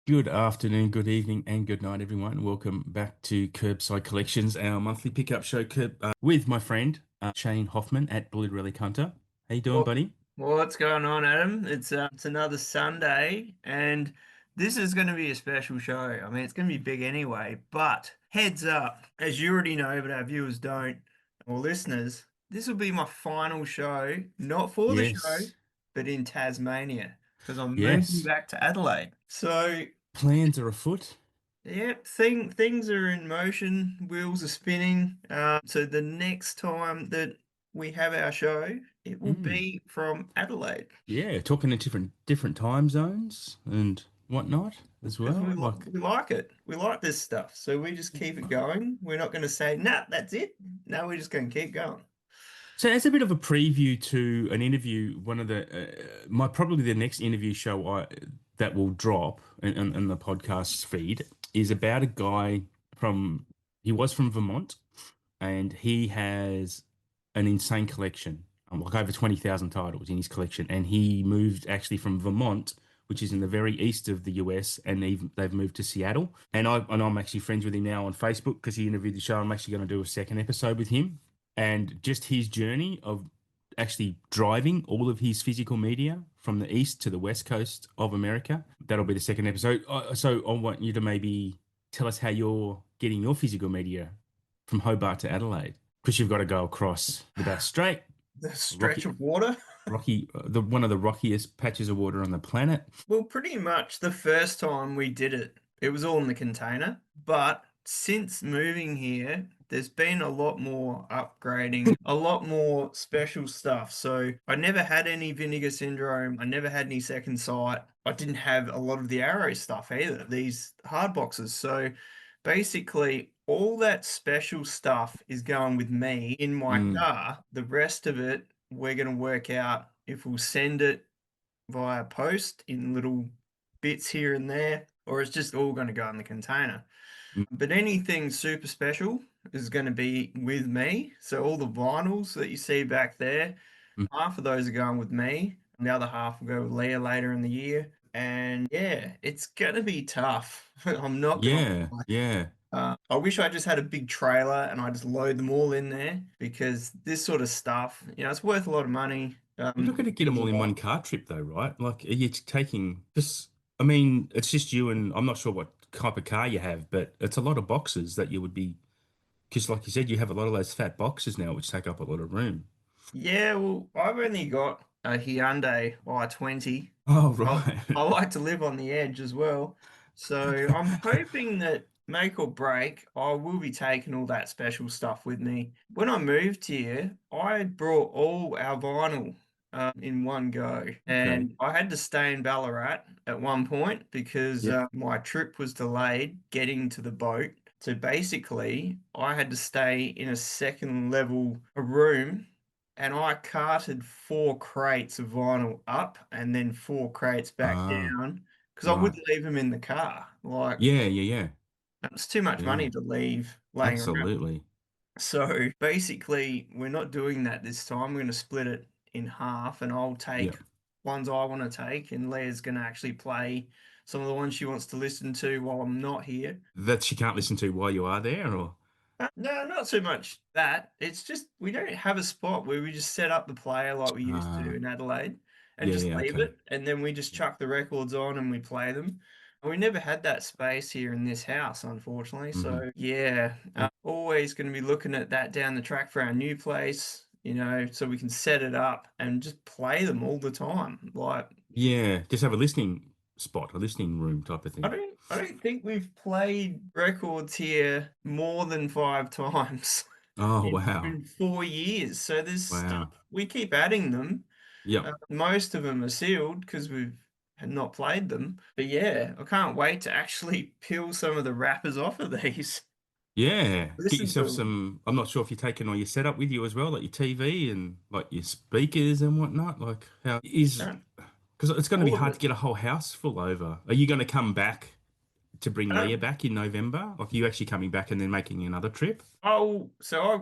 Good afternoon, good evening, and good night, everyone. Welcome back to Kerbside Collections, our monthly pickup show with my friend Shane Hoffmann at Bullet Relic Hunter. How you doing, Well, buddy? what's going on, Adam? It's another Sunday, and this is going to be a special show. I mean, it's going to be big anyway, but heads up, as you already know, but our viewers don't, or listeners, this will be my final show, not for the show, Yes, but in Tasmania, because I'm moving yes. back to Adelaide. So, Plans are afoot. yeah, things are in motion, wheels are spinning. So the next time that we have our show, it will Mm. be from Adelaide. Yeah, talking in different time zones and whatnot as Because well. Like, we like it. We like this stuff. So we just keep it going. We're not going to say, nah, that's it. No, we're just going to keep going. so as a bit of a preview to an interview, one of my probably the next interview show that will drop in the podcast feed is about a guy from he was from Vermont and he has an insane collection, like over 20,000 titles in his collection, and he moved actually from Vermont, which is in the very east of the US, and they've moved to Seattle. And I'm actually friends with him now on Facebook because he interviewed the show. I'm actually going to do a second episode with him and just his journey of actually driving all of his physical media from the east to the west coast of America. That'll be the second episode. So I want you to maybe tell us how you're getting your physical media from Hobart to Adelaide, because you've got to go across the Bass Strait, The stretch rocky, of water. the one of the rockiest patches of water on the planet. Well, pretty much the first time we did it, it was all in the container. But since moving here, there's been a lot more upgrading, a lot more special stuff. So I never had any vinegar syndrome. I never had any second sight. I didn't have a lot of the arrow stuff either, these hard boxes. So basically, all that special stuff is going with me in my Mm, car. The rest of it, we're going to work out if we'll send it via post in little bits here and there, or it's just all going to go in the container. mm, But anything super special is going to be with me. So all the vinyls that you see back there, mm. half of those are going with me, and the other half will go with Leah later in the year. And yeah, it's going to be tough. I'm not going to Yeah, lie. yeah. I wish I just had a big trailer and I just load them all in there because this sort of stuff, it's worth a lot of money. You're not going to get them Means a all in one lot. car trip, though, right? Like, are you taking just? I mean, it's just you, and I'm not sure what type of car you have, but it's a lot of boxes that you would be, because, like you said, you have a lot of those fat boxes now, which take up a lot of room. Yeah, well, I've only got a Hyundai i20. Oh, I, right. I like to live on the edge as well. So I'm hoping that make or break, I will be taking all that special stuff with me. When I moved here, I brought all our vinyl in one go. Okay. And I had to stay in Ballarat at one point because Yep. my trip was delayed getting to the boat. So basically, I had to stay in a second level room and I carted 4 crates of vinyl up and then 4 crates back Ah, down because I right. wouldn't leave them in the car. Like, Yeah, yeah, yeah, it's too much money yeah. to leave laying around. Absolutely. So basically, we're not doing that this time. We're going to split it in half, and I'll Yeah. take ones I want to take, and Leah's going to actually play some of the ones she wants to listen to while I'm not here. That she can't listen to while you are there, or No, not so much that. It's just we don't have a spot where we just set up the player like we used to in Adelaide and yeah, just yeah, leave okay. it, and then we just chuck the records on and we play them. And we never had that space here in this house, unfortunately. Hmm. So yeah, always going to be looking at that down the track for our new place, so we can set it up and just play them all the time. Like Yeah, just have a listening spot, a listening room type of thing. I don't think we've played records here more than 5 times Oh, in wow. 4 years. So there's stuff Wow. we keep adding them. Yep. Most of them are sealed because we've had not played them. But yeah, I can't wait to actually peel some of the wrappers off of these. Yeah. Get Listen to yourself them. some, I'm not sure if you're taking all your setup with you as well, like your TV and like your speakers and whatnot. Like how is, No, because it's going to be all of hard to it. get a whole house full over. Are you going to come back to bring Leah Um, back in November? Like, are you actually coming back and then making another trip?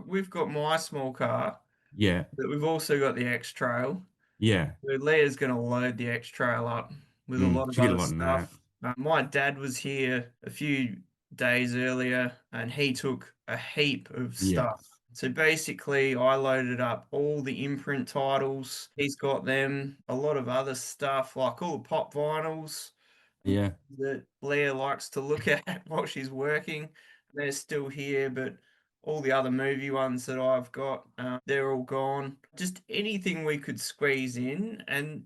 we've got my small car, Yeah. but we've also got the X Trail. Yeah. So Leah's going to load the X Trail up with a Mm. lot of She did a other lot in that. stuff. My dad was here a few days earlier and he took a heap of Yeah. stuff. So basically, I loaded up all the imprint titles. He's got them, a lot of other stuff, like all the pop vinyls Yeah. that Blair likes to look at while she's working. They're still here, but all the other movie ones that I've got, they're all gone. Just anything we could squeeze in, and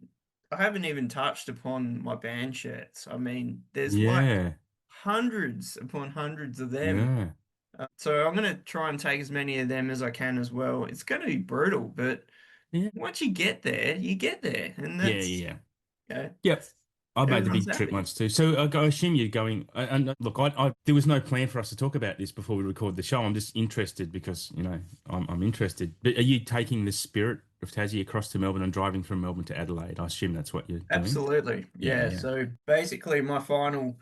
I haven't even touched upon my band shirts. I mean, there's like Yeah. hundreds upon hundreds of them. Yeah. So I'm going to try and take as many of them as I can as well. It's going to be brutal, but Yeah. once you get there, and Yeah. that's, Yeah. you know, Yep. I made the everyone's big trip happy. once too. So I assume you're going. And look, there was no plan for us to talk about this before we record the show. I'm just interested because I'm interested. But are you taking the spirit of Tassie across to Melbourne and driving from Melbourne to Adelaide? I assume that's what you're doing. Absolutely. Yeah, Yeah. yeah. So basically, my final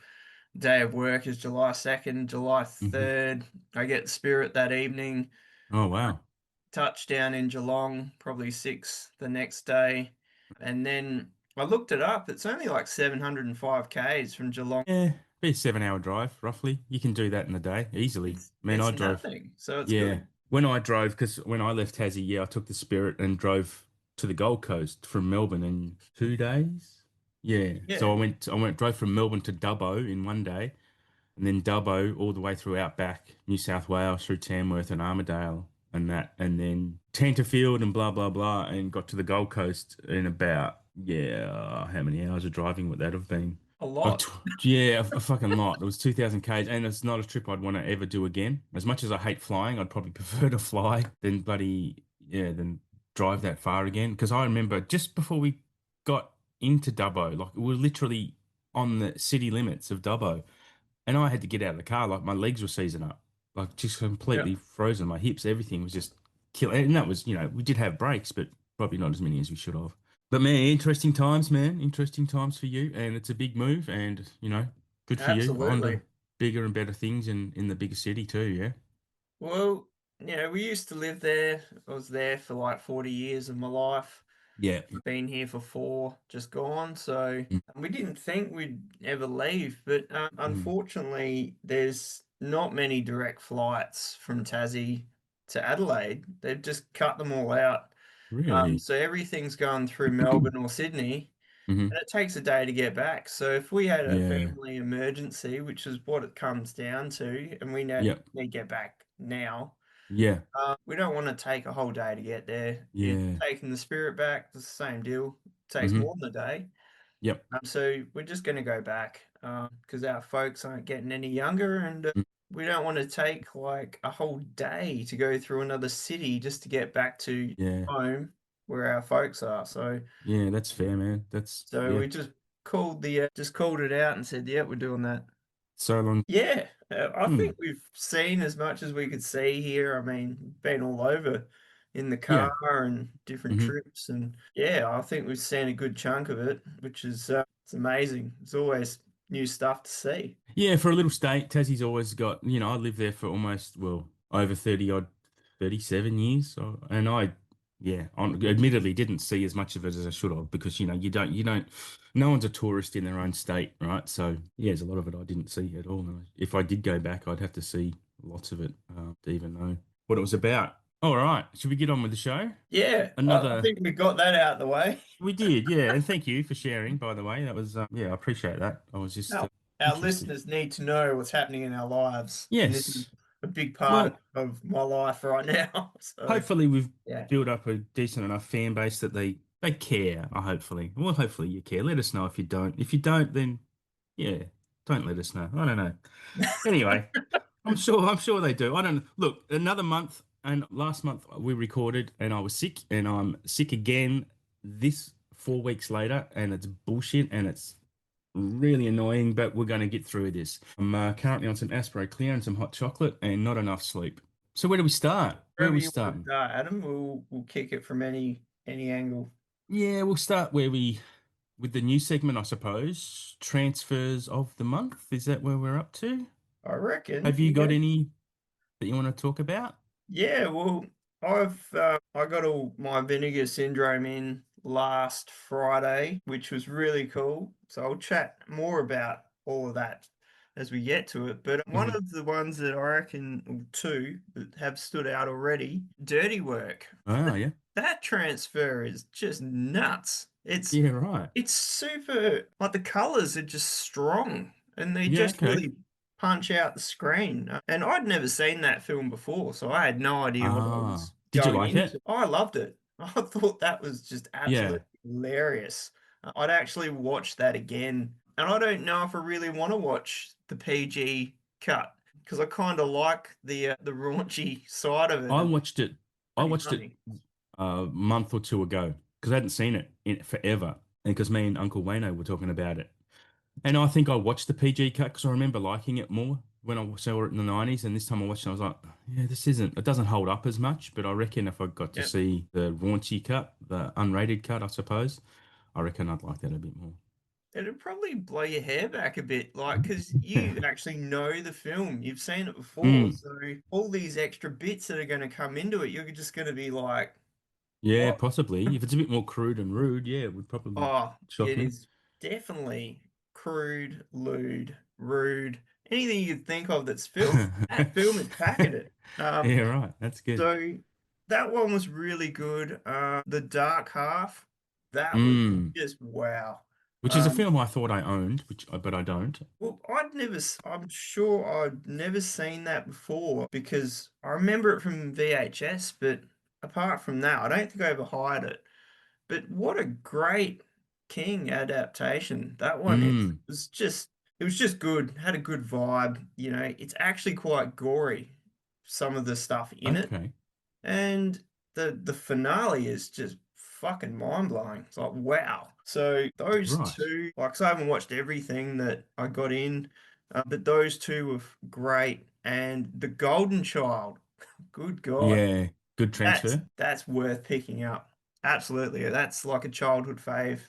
day of work is July 2nd, July Hmm. 3rd. I get Spirit that evening, Oh wow. touchdown in Geelong, probably 6 the next day. And then I looked it up. It's only like 705 Ks from Geelong. Yeah, be a 7 hour drive roughly. You can do that in a day easily. Man, It's I drove. nothing. So it's Yeah, good. when I drove, because when I left Tassie, yeah, I took the Spirit and drove to the Gold Coast from Melbourne in 2 days. Yeah, so Yeah. drove from Melbourne to Dubbo in one day, and then Dubbo all the way through Outback, New South Wales, through Tamworth and Armidale and that, and then Tenterfield and blah blah blah, and got to the Gold Coast in about, yeah, how many hours of driving would that have been? A Oh, lot. yeah, a fucking lot. It was 2,000 k's, and it's not a trip I'd want to ever do again. As much as I hate flying, I'd probably prefer to fly than drive that far again. Because I remember just before we got into Dubbo, like we were literally on the city limits of Dubbo, and I had to get out of the car, like my legs were seizing up, like just Yeah. completely frozen. My hips, everything was just killing. And that was, we did have breaks, but probably not as many as we should have. But man, interesting times, man. Interesting times for you, and it's a big move, and good for you. On to Absolutely. bigger and better things in the bigger city too. Yeah. Well, we used to live there. I was there for like 40 years of my life. Yeah. Been here for 4, just gone. So Mm, we didn't think we'd ever leave, but mm. unfortunately, there's not many direct flights from Tassie to Adelaide. They've just cut them all out. Really? So everything's going through Melbourne or Sydney, Hmm. and it takes a day to get back. So if we had a Yeah. family emergency, which is what it comes down to, and we Yep. need to get back now, Yeah. we don't want to take a whole day to get there. If Yeah. taking the Spirit back, it's the same deal. It takes Hmm. more than a day. Yep. So we're just going to go back because our folks aren't getting any younger, and Mm. we don't want to take like a whole day to go through another city just to get back to Yeah. home where our folks are. Yeah. That's fair, man. That's So yeah. we just called it out and said, yeah, we're doing that. So long. Yeah, I Hmm. think we've seen as much as we could see here. I mean, been all over in the car Yeah. and different Hmm. trips, and yeah, I think we've seen a good chunk of it, which is it's amazing. It's always new stuff to see. Yeah, for a little state, Tassie's always got, I lived there for almost, well, over 30 odd, 37 years. And admittedly didn't see as much of it as I should have because, no one's a tourist in their own state, right? So, yeah, there's a lot of it I didn't see at all. And if I did go back, I'd have to see lots of it to even know what it was about. All right, should we get on with the show? Yeah, I Another think we got that out of the way. We did, yeah, and thank you for sharing, by the way. That was, yeah, I appreciate that. I was just Our interested. listeners need to know what's happening in our lives, and this is Yes. a big part Well, of my life right now. So hopefully we've yeah. built up a decent enough fan base that they care. Hopefully, well, hopefully you care. Let us know if you don't. If you don't, then yeah, don't let us know. I don't know. Anyway, I'm sure they do. I don't look another month. And last month we recorded, and I was sick, and I'm sick again this 4 weeks later, and it's bullshit, and it's really annoying, but we're going to get through this. I'm currently on some Aspro Clear and some hot chocolate and not enough sleep. So where do we start? Where are Wherever we you want to starting? start, Adam, we'll kick it from any angle. Yeah, we'll start with the new segment, I suppose. Transfers of the month. Is that where we're up to? I reckon, Have you got yeah. any that you want to talk about? Yeah, well, I got all my vinegar syndrome in last Friday, which was really cool. So I'll chat more about all of that as we get to it. But one Mhm. of the ones that I reckon, or two that have stood out already, Dirty Work. Oh, yeah. That transfer is just nuts. Yeah, right. It's super, like the colors are just strong and they Yeah, just okay. really punch out the screen. And I'd never seen that film before, so I had no idea what I Ah, was did you going like into. it? I loved it. I thought that was just Yeah. absolutely hilarious. I'd actually watch that again. And I don't know if I really want to watch the PG cut because I kind of like the raunchy side of it, I and it's watched it. I pretty watched it funny. a month or two ago because I hadn't seen it in forever, and because me and Uncle Wayno were talking about it, and I think I watched the PG cut because I remember liking it more when I saw it in the '90s, and this time I watched it, I was like, yeah, this isn't. It doesn't hold up as much, but I reckon if I got to Yeah. see the raunchy cut, the unrated cut, I suppose, I reckon I'd like that a bit more. It'd probably blow your hair back a bit, like, because you actually know the film, you've seen it before, Mm, so all these extra bits that are going to come into it, you're just going to be like, yeah, what? possibly. If it's a bit more crude and rude, yeah, it would probably Oh, shock it me. is definitely crude, lewd, rude, anything you could think of that's filth. That film is packing it. Yeah, right. That's good. So that one was really good. The Dark Half, that was Mm. just wow. Which is a Um, film I thought I owned, but I don't. Well, I'm sure I'd never seen that before because I remember it from VHS, but apart from that, I don't think I ever hired it. But what a great King adaptation. That one Mm. it was just good, had a good vibe, it's actually quite gory, some of the stuff in it. Okay. And the finale is just fucking mind-blowing. It's like, wow. So those Right. two, like, 'cause I haven't watched everything that I got in, but those two were great. And The Golden Child, good God, Yeah. Good transfer. that's worth picking up. Absolutely. That's like a childhood fave.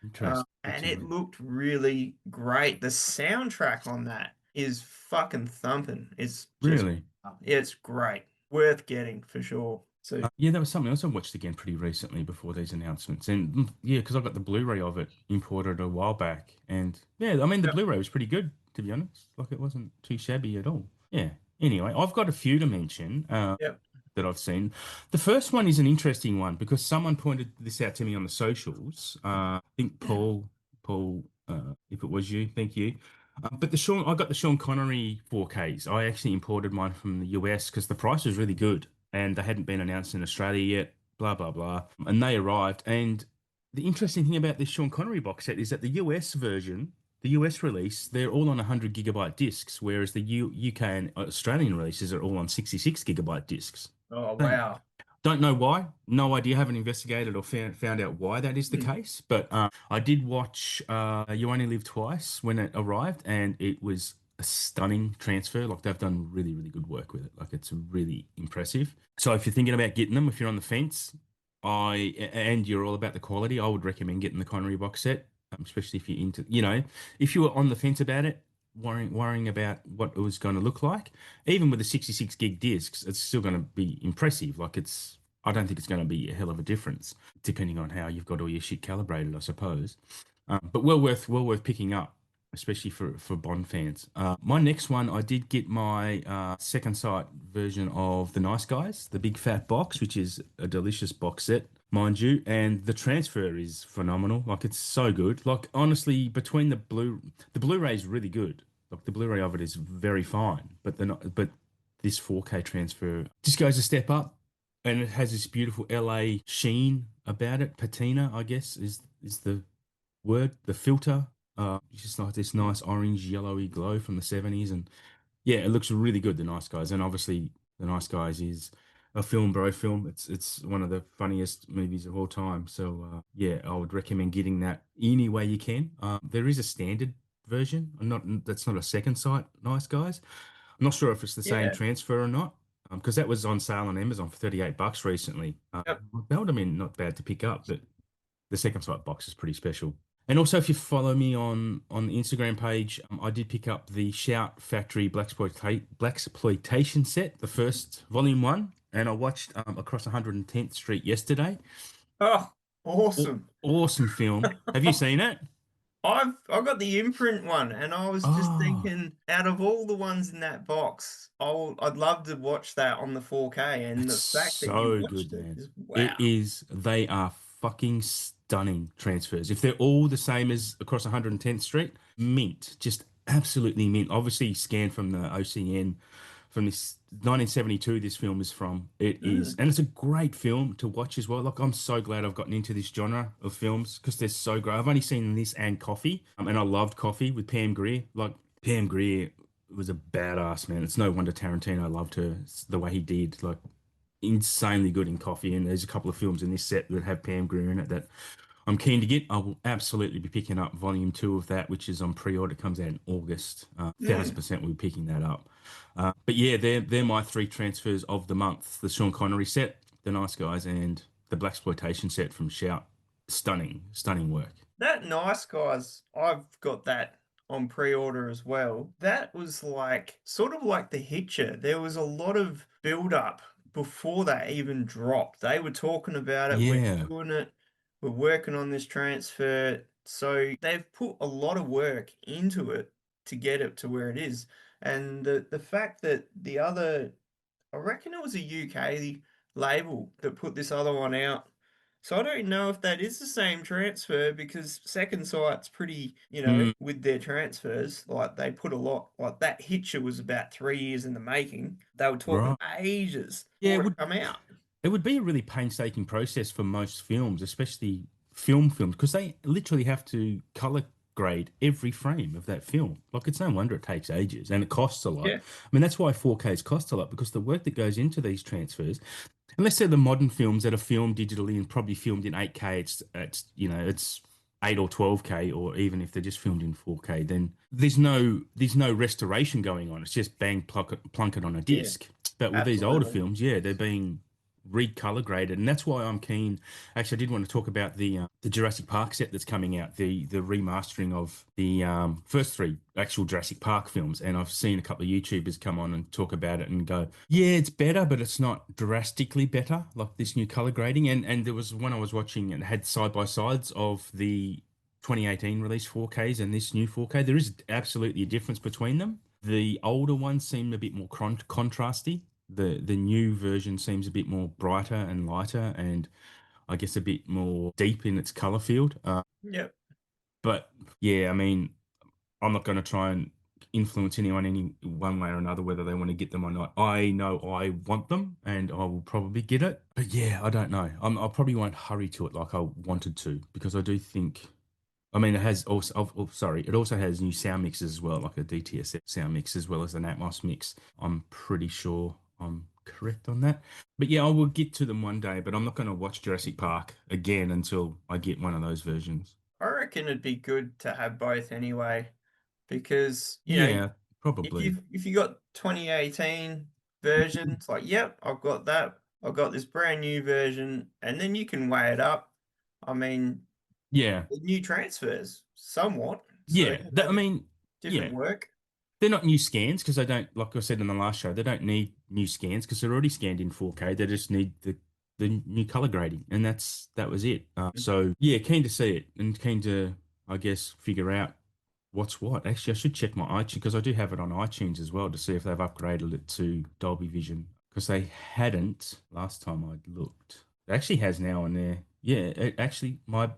And it Excellent. looked really great. The soundtrack on that is fucking thumping. It's just, Really? yeah, it's great. Worth getting for sure. So, Yeah, that was something else I watched again pretty recently before these announcements. And yeah, because I got the Blu-ray of it imported a while back. And yeah, I mean, the yep, Blu-ray was pretty good, to be honest. Like, it wasn't too shabby at all. Yeah. Anyway, I've got a few to mention yep. that I've seen. The first one is an interesting one because someone pointed this out to me on the socials. I think Paul, if it was you, thank you. But I got the Sean Connery 4Ks. I actually imported mine from the US because the price was really good and they hadn't been announced in Australia yet. Blah blah blah, and they arrived. And the interesting thing about this Sean Connery box set is that the US version, the US release, they're all on 100 gigabyte discs, whereas the UK and Australian releases are all on 66 gigabyte discs. Oh, Don't wow. don't know why. No idea. Haven't investigated or found out why that is the Hmm. case. But I did watch You Only Live Twice when it arrived, and it was a stunning transfer. Like they've done really, really good work with it. Like it's really impressive. So if you're thinking about getting them, if you're on the fence, and you're all about the quality, I would recommend getting the Connery box set, especially if you're into, if you were on the fence about it, worrying about what it was going to look like even with the 66 gig discs, it's still going to be impressive. I don't think it's going to be a hell of a difference, depending on how you've got all your shit calibrated, I suppose. But well worth picking up, especially for Bond fans. My next one, I did get my second sight version of The Nice Guys, the big fat box, which is a delicious box set, mind you. And the transfer is phenomenal. Like it's so good. Like honestly, between the Blu-ray is really good. Like the Blu-ray of it is very fine, but this 4K transfer just goes a step up, and it has this beautiful LA sheen about it. Patina, I guess, is the word. The filter, it's just like this nice orange yellowy glow from the 70s, and yeah, it looks really good. The Nice Guys, and obviously, The Nice Guys is a film, bro. Film. It's one of the funniest movies of all time. So yeah, I would recommend getting that any way you can. There is a standard version. Not that's not a second sight. Nice Guys. I'm not sure if it's the same Yeah. transfer or not. Because that was on sale on Amazon for $38 recently. Yep. That would have been not bad to pick up, but the second sight box is pretty special. And also, if you follow me on the Instagram page, I did pick up the Shout Factory Blaxploitation set, the first volume one, and I watched Across 110th Street yesterday. Oh, awesome. Awesome film. Have you seen it? I've got the imprint one, and I was just Oh, thinking, out of all the ones in that box, I'd love to watch that on the 4K. And it's the fact that you so good, watched it man. is It wow. is, they are fucking stunning transfers. If they're all the same as across 110th Street, mint, just absolutely mint. Obviously scanned from the OCN from this 1972 this film is from. It is, Mm. and it's a great film to watch as well. Like I'm so glad I've gotten into this genre of films because they're so great. I've only seen this and Coffee, and I loved Coffee with Pam Grier. Like Pam Grier was a badass, man. It's no wonder Tarantino loved her the way he did. Like insanely good in Coffee, and there's a couple of films in this set that have Pam Grier in it that I'm keen to get. I will absolutely be picking up volume two of that, which is on pre-order. It comes out in August. Mm. 1000% we'll be picking that up. But yeah, they're my three transfers of the month: the Sean Connery set, the Nice Guys, and the Blaxploitation set from Shout. Stunning, stunning work. That Nice Guys, I've got that on pre-order as well. That was like sort of like The Hitcher. There was a lot of build-up before that even dropped. They were talking about it, we're Yeah. doing it, we're working on this transfer. So they've put a lot of work into it to get it to where it is. And the fact that the other, I reckon it was a UK label that put this other one out. So I don't know if that is the same transfer because Second Sight's pretty, Mm, with their transfers, like they put a lot, like that Hitcher was about 3 years in the making. They were talking right. ages Yeah, for it to come out. it would be a really painstaking process for most films, especially films, because they literally have to color grade every frame of that film. Like it's no wonder it takes ages and it costs a lot. Yeah, I mean, that's why 4Ks cost a lot because the work that goes into these transfers, unless they're the modern films that are filmed digitally and probably filmed in 8K, it's 8 or 12K, or even if they're just filmed in 4K, then there's no restoration going on. It's just bang plunk it on a yeah, disc. But with these older absolutely. films, yeah, they're being recolor graded, and that's why I'm keen. Actually, I did want to talk about the Jurassic Park set that's coming out, the remastering of the first three actual Jurassic Park films. And I've seen a couple of YouTubers come on and talk about it and go, yeah, it's better, but it's not drastically better, like this new color grading. And there was one I was watching and had side by sides of the 2018 release 4Ks and this new 4K. There is absolutely a difference between them. The older ones seem a bit more contrasty. The new version seems a bit more brighter and lighter, and I guess a bit more deep in its color field. Yep. But yeah, I mean, I'm not going to try and influence anyone any one way or another whether they want to get them or not. I know I want them, and I will probably get it. But yeah, I don't know. I probably won't hurry to it like I wanted to because I do think. I mean, it has also. Oh, sorry, it also has new sound mixes as well, like a DTS sound mix as well as an Atmos mix. I'm pretty sure I'm correct on that. But yeah, I will get to them one day. But I'm not going to watch Jurassic Park again until I get one of those versions. I reckon it'd be good to have both anyway, because Yeah, if probably. you got 2018 version, it's like, yep, I've got that. I've got this brand new version, and then you can weigh it up. I mean, Yeah, the new transfers somewhat, so yeah. they're I mean, different yeah. work. They're not new scans because they don't, like I said in the last show, they don't need new scans because they're already scanned in 4K. They just need the new color grading, and that was it. So yeah, keen to see it and keen to, I guess, figure out what's what. Actually, I should check my iTunes because I do have it on iTunes as well to see if they've upgraded it to Dolby Vision because they hadn't last time I looked. It actually has now on there. Yeah, it actually my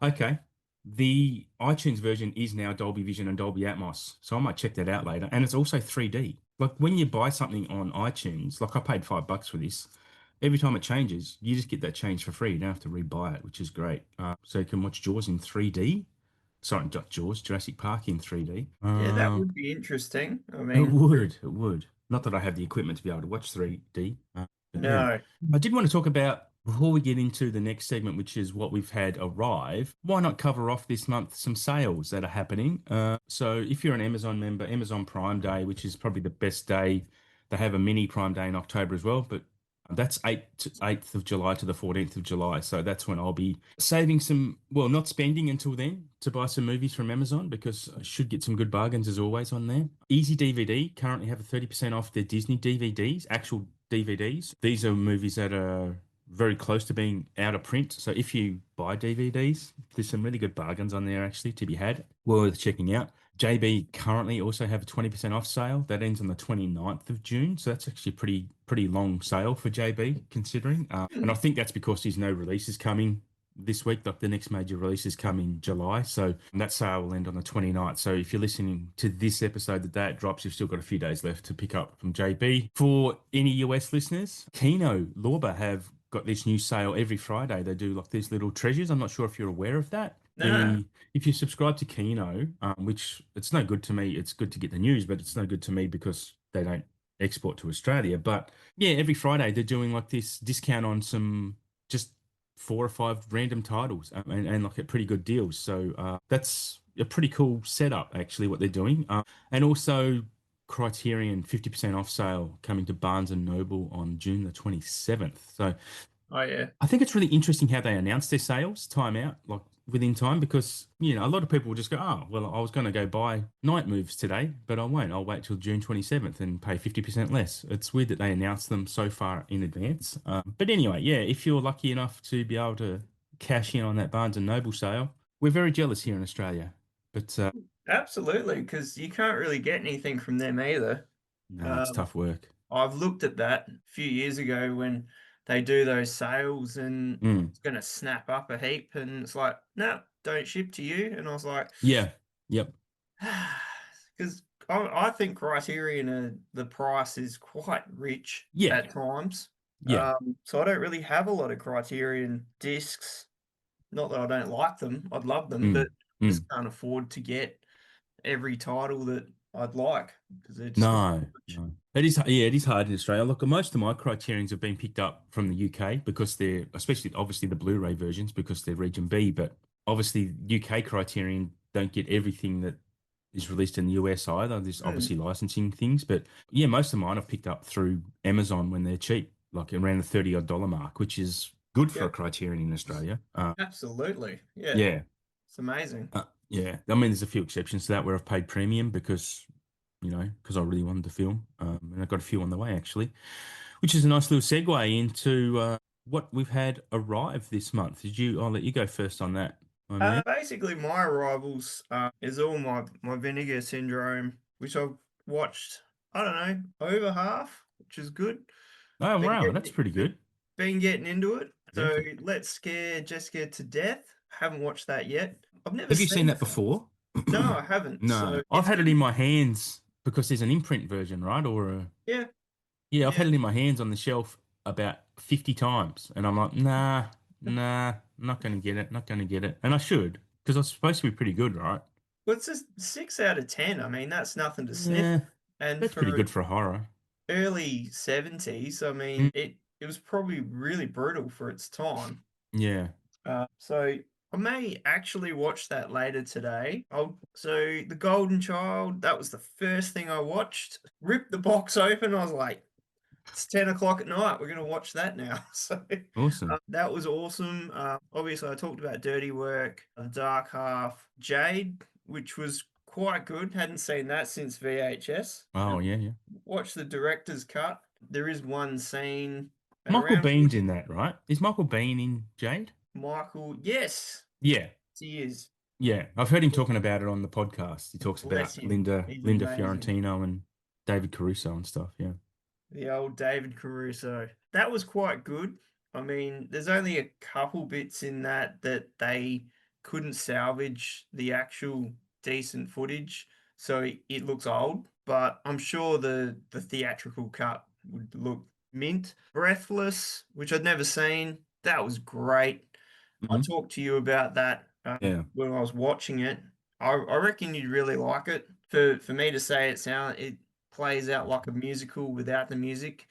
okay. The iTunes version is now Dolby Vision and Dolby Atmos, so I might check that out later. And it's also 3D. Like when you buy something on iTunes, like I paid $5 for this. Every time it changes, you just get that change for free. You don't have to rebuy it, which is great. So you can watch Jaws in 3D. Sorry, not Jaws, Jurassic Park in 3D. Yeah, that would be interesting. I It mean, would, it would. Not that I have the equipment to be able to watch 3D. But yeah. no. I did want to talk about, before we get into the next segment, which is what we've had arrive, why not cover off this month some sales that are happening? So if you're an Amazon member, Amazon Prime Day, which is probably the best day, they have a mini Prime Day in October as well, but that's 8th of July to the 14th of July. So that's when I'll be saving some, well, not spending until then to buy some movies from Amazon because I should get some good bargains as always on there. Easy DVD currently have a 30% off their Disney DVDs, actual DVDs. These are movies that are very close to being out of print. So if you buy DVDs, there's some really good bargains on there actually to be had. Well worth checking out. JB currently also have a 20% off sale that ends on the 29th of June. So that's actually a pretty long sale for JB considering. And I think that's because there's no releases coming this week. Like the next major release is coming July. So that sale will end on the 29th. So if you're listening to this episode, the day it drops, you've still got a few days left to pick up from JB. For any US listeners, Kino Lorber have got this new sale every Friday. They do like these little treasures. I'm not sure if you're aware of that. No. If you subscribe to Kino, which it's no good to me, it's good to get the news, but it's no good to me because they don't export to Australia. But yeah, every Friday they're doing like this discount on some just 4 or 5 random titles, and like at pretty good deals. So that's a pretty cool setup, actually, what they're doing. And also Criterion 50% off sale coming to Barnes and Noble on June the 27th. So Oh yeah. I think it's really interesting how they announce their sales time out, like within time, because a lot of people will just go, oh, well, I was going to go buy Night Moves today, but I won't. I'll wait till June 27th and pay 50% less. It's weird that they announce them so far in advance. But anyway, yeah, if you're lucky enough to be able to cash in on that Barnes and Noble sale, we're very jealous here in Australia. But Absolutely, because you can't really get anything from them either. no, it's Um, tough work. I've looked at that a few years ago when they do those sales and Mm, it's going to snap up a heap, and it's like, no, don't ship to you. And I was like, yeah, yep, because I think Criterion, the price is quite rich yeah, at times. yeah. So I don't really have a lot of Criterion discs. Not that I don't like them, I'd love them, but Mm, mm. just can't afford to get every title that I'd like because they're just No, no. It is, yeah, it is hard in Australia. Look, most of my Criterions have been picked up from the UK because they're, especially obviously the Blu-ray versions because they're Region B, but obviously UK Criterion don't get everything that is released in the US either. There's Hmm, obviously licensing things, but yeah, most of mine I've picked up through Amazon when they're cheap, like around the 30 odd dollar mark, which is good for a yep, Criterion in Australia. absolutely. Yeah, Yeah. it's amazing. Yeah, I mean, there's a few exceptions to that where I've paid premium because I really wanted to film. And I've got a few on the way actually, which is a nice little segue into what we've had arrive this month. I'll let you go first on that, my man. Basically, my arrivals is all my Vinegar Syndrome, which I've watched, I don't know, over half, which is good. Oh, Been wow, that's getting pretty good. been getting into it. So Terrific. let's scare Jessica to death. Haven't watched that yet. I've never Have you seen seen that it. before? No, I haven't. No, So I've it's had it gonna, in my hands because there's an imprint version, right? yeah, Yeah, I've yeah. had it in my hands on the shelf about 50 times, and I'm like, nah, not gonna get it, not gonna get it, and I should because it's supposed to be pretty good, right? Well, it's just 6 out of 10. I mean, that's nothing to sniff. Yeah, And that's pretty for good for a horror. early 70s, I Mm, mean, it was probably really brutal for its time. yeah. So I may actually watch that later today. So The Golden Child, that was the first thing I watched. Ripped the box open. I was like, it's 10 o'clock at night. We're going to watch that now. So Awesome. that was awesome. Obviously, I talked about Dirty Work, The Dark Half, Jade, which was quite good. Hadn't seen that since VHS. Oh, yeah, yeah. Watched the director's cut. There is one scene Michael around Bean's in that, right? Is Michael Bean in Jade? Michael. Yes, Yeah, he is. yeah. I've heard him talking about it on the podcast. He talks Bless about him. Linda, He's Linda amazing. Fiorentino and David Caruso and stuff. Yeah. The old David Caruso. That was quite good. I mean, there's only a couple bits in that they couldn't salvage the actual decent footage, so it looks old. But I'm sure the theatrical cut would look mint. Breathless, which I'd never seen. That was great. I Mhm. talked to you about that Yeah. when I was watching it. I reckon you'd really like it. For me to say it plays out like a musical without the music.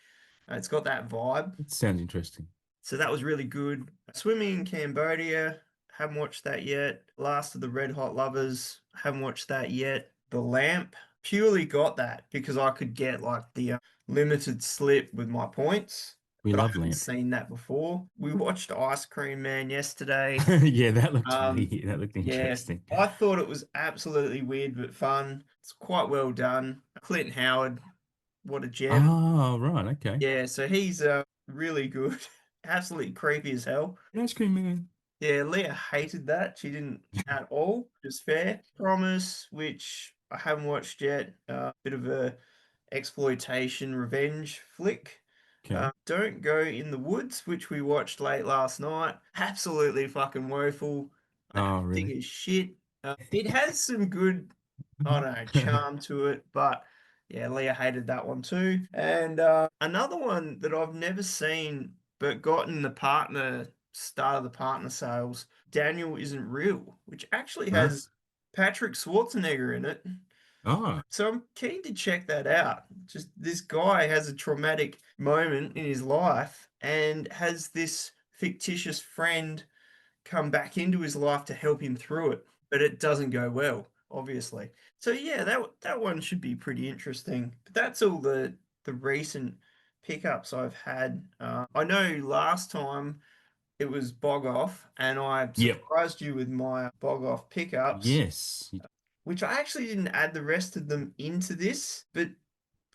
It's got that vibe. It sounds interesting. So that was really good. Swimming in Cambodia, haven't watched that yet. Last of the Red Hot Lovers, haven't watched that yet. The Lamp, purely got that because I could get like the limited slip with my points, We but I love hadn't Lamp. seen that before. We watched Ice Cream Man yesterday. Yeah, that looked Um, weird. That looked yeah, interesting. I thought it was absolutely weird but fun. It's quite well done. Clint Howard, what a gem. Oh, right. Okay. Yeah, so he's really good. absolutely creepy as hell. Ice cream man. Yeah, Leah hated that. She didn't at all. Just fair. Promise, which I haven't watched yet. Bit of a exploitation revenge flick. Okay. Don't Go in the Woods, which we watched late last night. Absolutely fucking woeful. Oh, Acting really? is shit. It has some good, I don't know, charm to it, but yeah, Leah hated that one too. And another one that I've never seen but got in the partner start of the partner sales, Daniel Isn't Real, which actually Huh? has Patrick Schwarzenegger in it. Oh, So I'm keen to check that out. Just this guy has a traumatic moment in his life and has this fictitious friend come back into his life to help him through it, but it doesn't go well, obviously. So yeah, that one should be pretty interesting. But that's all the recent pickups I've had. I know last time it was Bog Off, and I yep. surprised you with my Bog Off pickups, Yes. which I actually didn't add the rest of them into this, but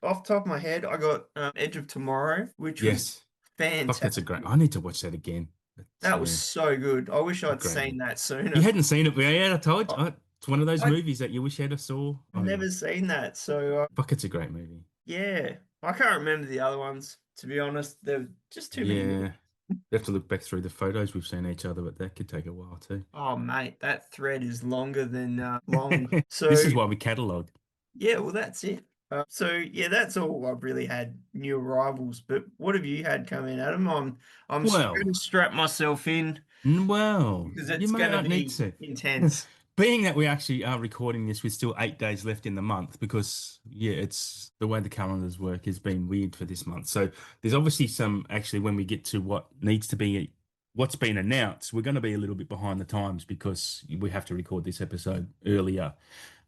off the top of my head, I got Edge of Tomorrow, which was Yes. Fuck, that's a great. fantastic. I need to watch that again. That's, That was yeah, so good. I wish a I'd great seen movie. that You sooner. hadn't seen it, but yeah, I told I, you. It's one of those I movies that you wish you had saw. Oh, yeah. never seen that, so Fuck, it's a great movie. yeah, I can't remember the other ones. To be honest, there were just too many movies. Yeah. You have to look back through the photos we've seen each other, but that could take a while too. Oh mate, that thread is longer than long. This So is why we catalog. yeah, well that's it. So yeah, that's all I've really had new arrivals. But what have you had come in, Adam? I'm going Well, to strap myself in well, because you it's may going to not need be to. intense. Being that we actually are recording this with still 8 days left in the month, because yeah, it's the way the calendars work has been weird for this month. So there's obviously some actually when we get to what needs to be what's been announced, we're going to be a little bit behind the times because we have to record this episode earlier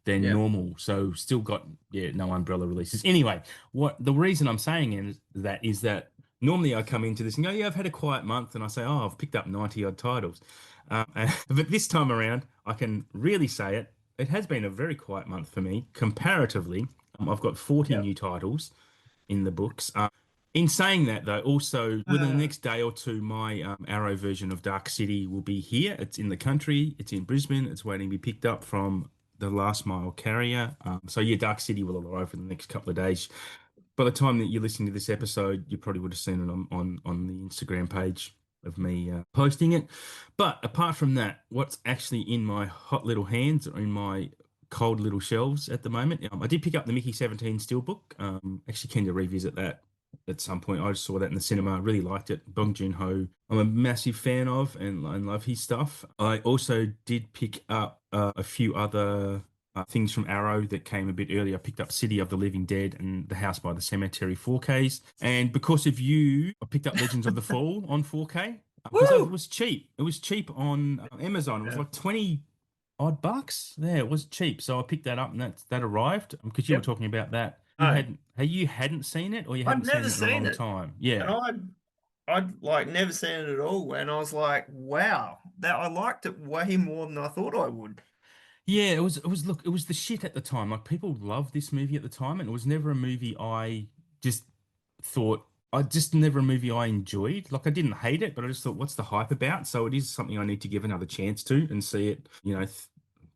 than Yeah. normal. So still got no umbrella releases. Anyway, what the reason I'm saying is that normally I come into this and go, yeah, I've had a quiet month, and I say, oh, I've picked up 90 odd titles. But this time around, I can really say it. It has been a very quiet month for me comparatively. I've got 40 Yeah. new titles in the books. In saying that, though, also within the next day or two, my Arrow version of Dark City will be here. It's in the country. It's in Brisbane. It's waiting to be picked up from the last mile carrier. So yeah, Dark City will arrive in the next couple of days. By the time that you're listening to this episode, you probably would have seen it on the Instagram page of me posting it. But apart from that, what's actually in my hot little hands or in my cold little shelves at the moment, I did pick up the Mickey 17 Steelbook. Actually, keen to revisit that at some point. I just saw that in the cinema. I really liked it. Bong Joon-ho, I'm a massive fan of and love his stuff. I also did pick up a few other things from Arrow that came a bit earlier. I picked up City of the Living Dead and The House by the Cemetery 4Ks. And because of you, I picked up Legends of the Fall on 4K because it Woo! was cheap. It was cheap on Amazon. It was Yeah. like 20 odd bucks. Yeah, it was cheap. So I picked that up and that arrived because you were Yep. talking about that. No, You hadn't seen it or you I'd hadn't never seen it in a seen long it, time. and Yeah. I'd like never seen it at all, and I was like, wow, that I liked it way more than I thought I would. Yeah, it was look, it was the shit at the time. Like people loved this movie at the time, and it was never a movie just thought I just never a movie I enjoyed. Like I didn't hate it, but I just thought, what's the hype about? So it is something I need to give another chance to and see it,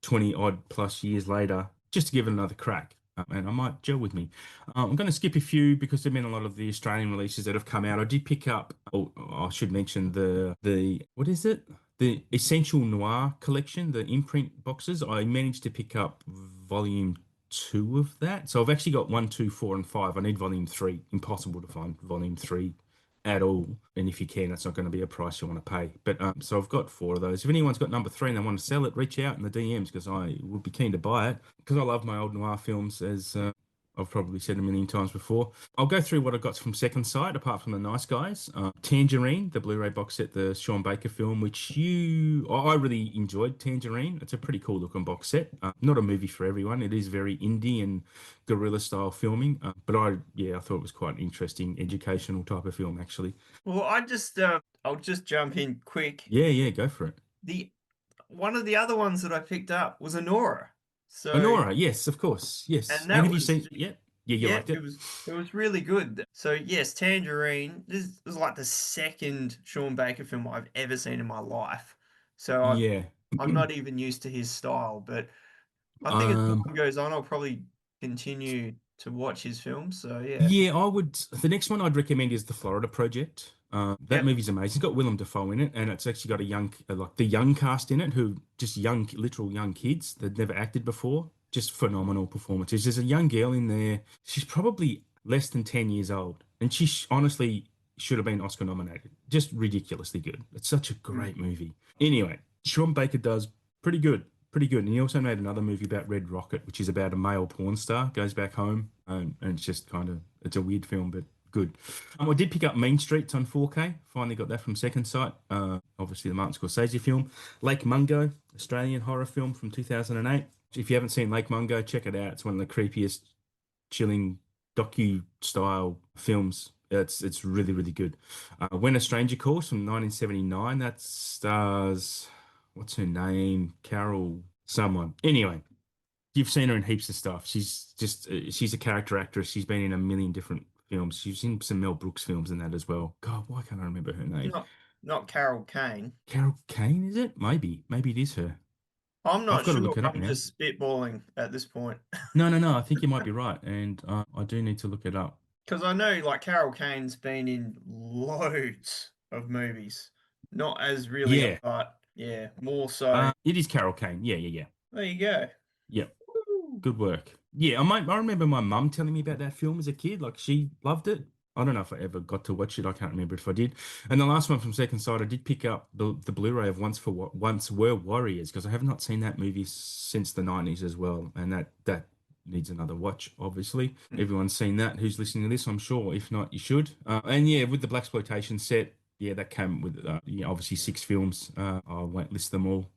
20 odd plus years later, just to give it another crack. And I might gel with me. I'm going to skip a few because there've been a lot of the Australian releases that have come out. I did pick up. Oh, I should mention the what is it? The Essential Noir collection, the imprint boxes. I managed to pick up volume two of that. So I've actually got one, two, four, and five. I need volume three. Impossible to find volume three at all. And if you can, that's not going to be a price you want to pay. But so I've got four of those. If anyone's got number three and they want to sell it, reach out in the DMs because I would be keen to buy it because I love my old noir films as I've probably said a million times before. I'll go through what I got from Second Sight, apart from the Nice Guys. Tangerine, the Blu-ray box set, the Sean Baker film, I really enjoyed Tangerine. It's a pretty cool looking box set. Not a movie for everyone. It is very indie and guerrilla style filming. But I thought it was quite an interesting educational type of film, actually. Well, I'll just jump in quick. Yeah, yeah, go for it. The One of the other ones that I picked up was Honora. So, Honora, yes, of course, yes. and And that have you was seen? Yeah. Yeah, you Yeah, liked it? it was really good. So yes, Tangerine. This is like the second Sean Baker film I've ever seen in my life. So Yeah. I'm not even used to his style, but I think as Um, time goes on, I'll probably continue to watch his films. So yeah. yeah, I would. The next one I'd recommend is The Florida Project. That Yep. movie's amazing. It's got Willem Dafoe in it, and it's actually got a young, like the young cast in it, who just young, literal young kids that never acted before. Just phenomenal performances. There's a young girl in there. She's probably less than 10 years old, and she honestly should have been Oscar nominated. Just ridiculously good. It's such a Mm. great movie. Anyway, Sean Baker does pretty good. Pretty good. And he also made another movie about Red Rocket, which is about a male porn star goes back home, and it's just kind of it's a weird film, but good. I did pick up Mean Streets on 4K. Finally got that from Second Sight. Obviously the Martin Scorsese film. Lake Mungo, Australian horror film from 2008. If you haven't seen Lake Mungo, check it out. It's one of the creepiest, chilling docu style films. It's really really good. When a Stranger Calls from 1979. That stars what's her name? Carol someone. Anyway, you've seen her in heaps of stuff. She's a character actress. She's been in a million different films. She's in some Mel Brooks films and that as well. God, why can't I remember her name? Not not Carol Kane. Carol Kane, is it? Maybe it is her. I'm I've not got to sure. look it up I'm now. just spitballing at this point No, no, no. I think you might be right, and I do need to look it up. because I know like Carol Kane's been in loads of movies. Not as really, Yeah, but yeah, more so. it is Carol Kane. Yeah, yeah, yeah. There you go. Yeah. Woo. Good work. Yeah, I remember my mum telling me about that film as a kid. Like she loved it. I don't know if I ever got to watch it. I can't remember if I did. And the last one from Second Sight, I did pick up the Blu-ray of Once Were Warriors because I have not seen that movie since the 90s as well. And that needs another watch, obviously. Mm. Everyone's seen that who's listening to this, I'm sure. If not, you should. And yeah, with the blaxploitation set, yeah, that came with yeah, obviously 6 films. I won't list them all,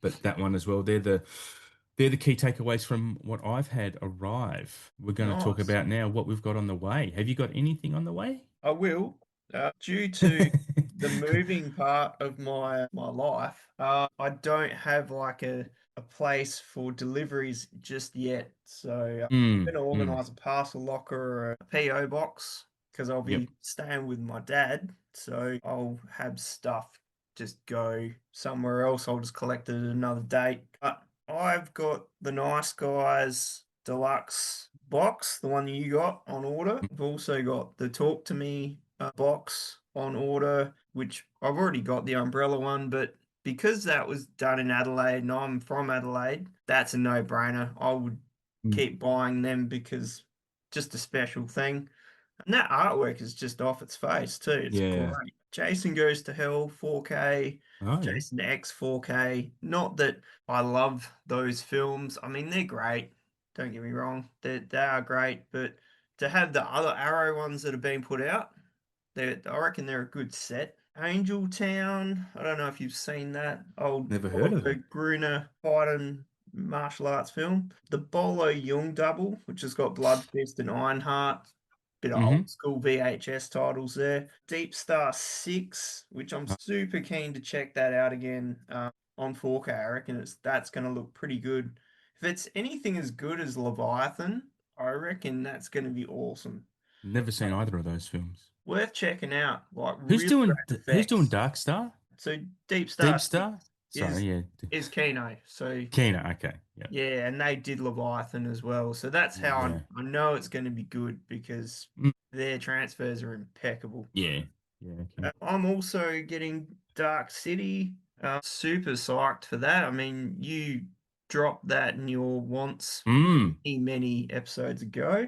but that one as well. They're the key takeaways from what I've had arrive. We're going to talk Nice. about now what we've got on the way. Have you got anything on the way? I will. Due to the moving part of my life, I don't have like a place for deliveries just yet. So I'm Mm, going to mm, organize a parcel locker or a PO box because I'll yep. be staying with my dad. So I'll have stuff just go somewhere else. I'll just collect it at another date. But I've got the Nice Guys deluxe box, the one you got on order. I've also got the Talk to Me box on order, which I've already got the umbrella one, but because that was done in Adelaide and I'm from Adelaide, that's a no-brainer. I would Mm. keep buying them because just a special thing. And that artwork is just off its face too. It's Yeah. great. Jason Goes to Hell 4K, Oh, yeah. Jason X 4K. Not that I love those films. I mean, they're great. Don't get me wrong. They are great, but to have the other Arrow ones that have been put out, I reckon they're a good set. Angel Town, I don't know if you've seen that old Never heard of Oliver it. Gruner fighting martial arts film. The Bolo Young double, which has got Blood Fist and Ironheart. Bit of Mm-hmm. old school VHS titles there. Deep Star 6, which I'm super keen to check that out again on 4K. I reckon that's going to look pretty good. If it's anything as good as Leviathan, I reckon that's going to be awesome. Never seen either of those films. Worth checking out. Like Who's really doing great who's doing effects. Dark Star? So Deep Star Deep 6 Star? Sorry, is yeah. is Kino. So Kino, okay. Yeah. yeah, and they did Leviathan as well. So that's how Yeah. I know it's going to be good because Mm, their transfers are impeccable. yeah. Yeah, okay. I'm also getting Dark City. Super psyched for that. I mean, you dropped that in your wants Mm. many episodes ago.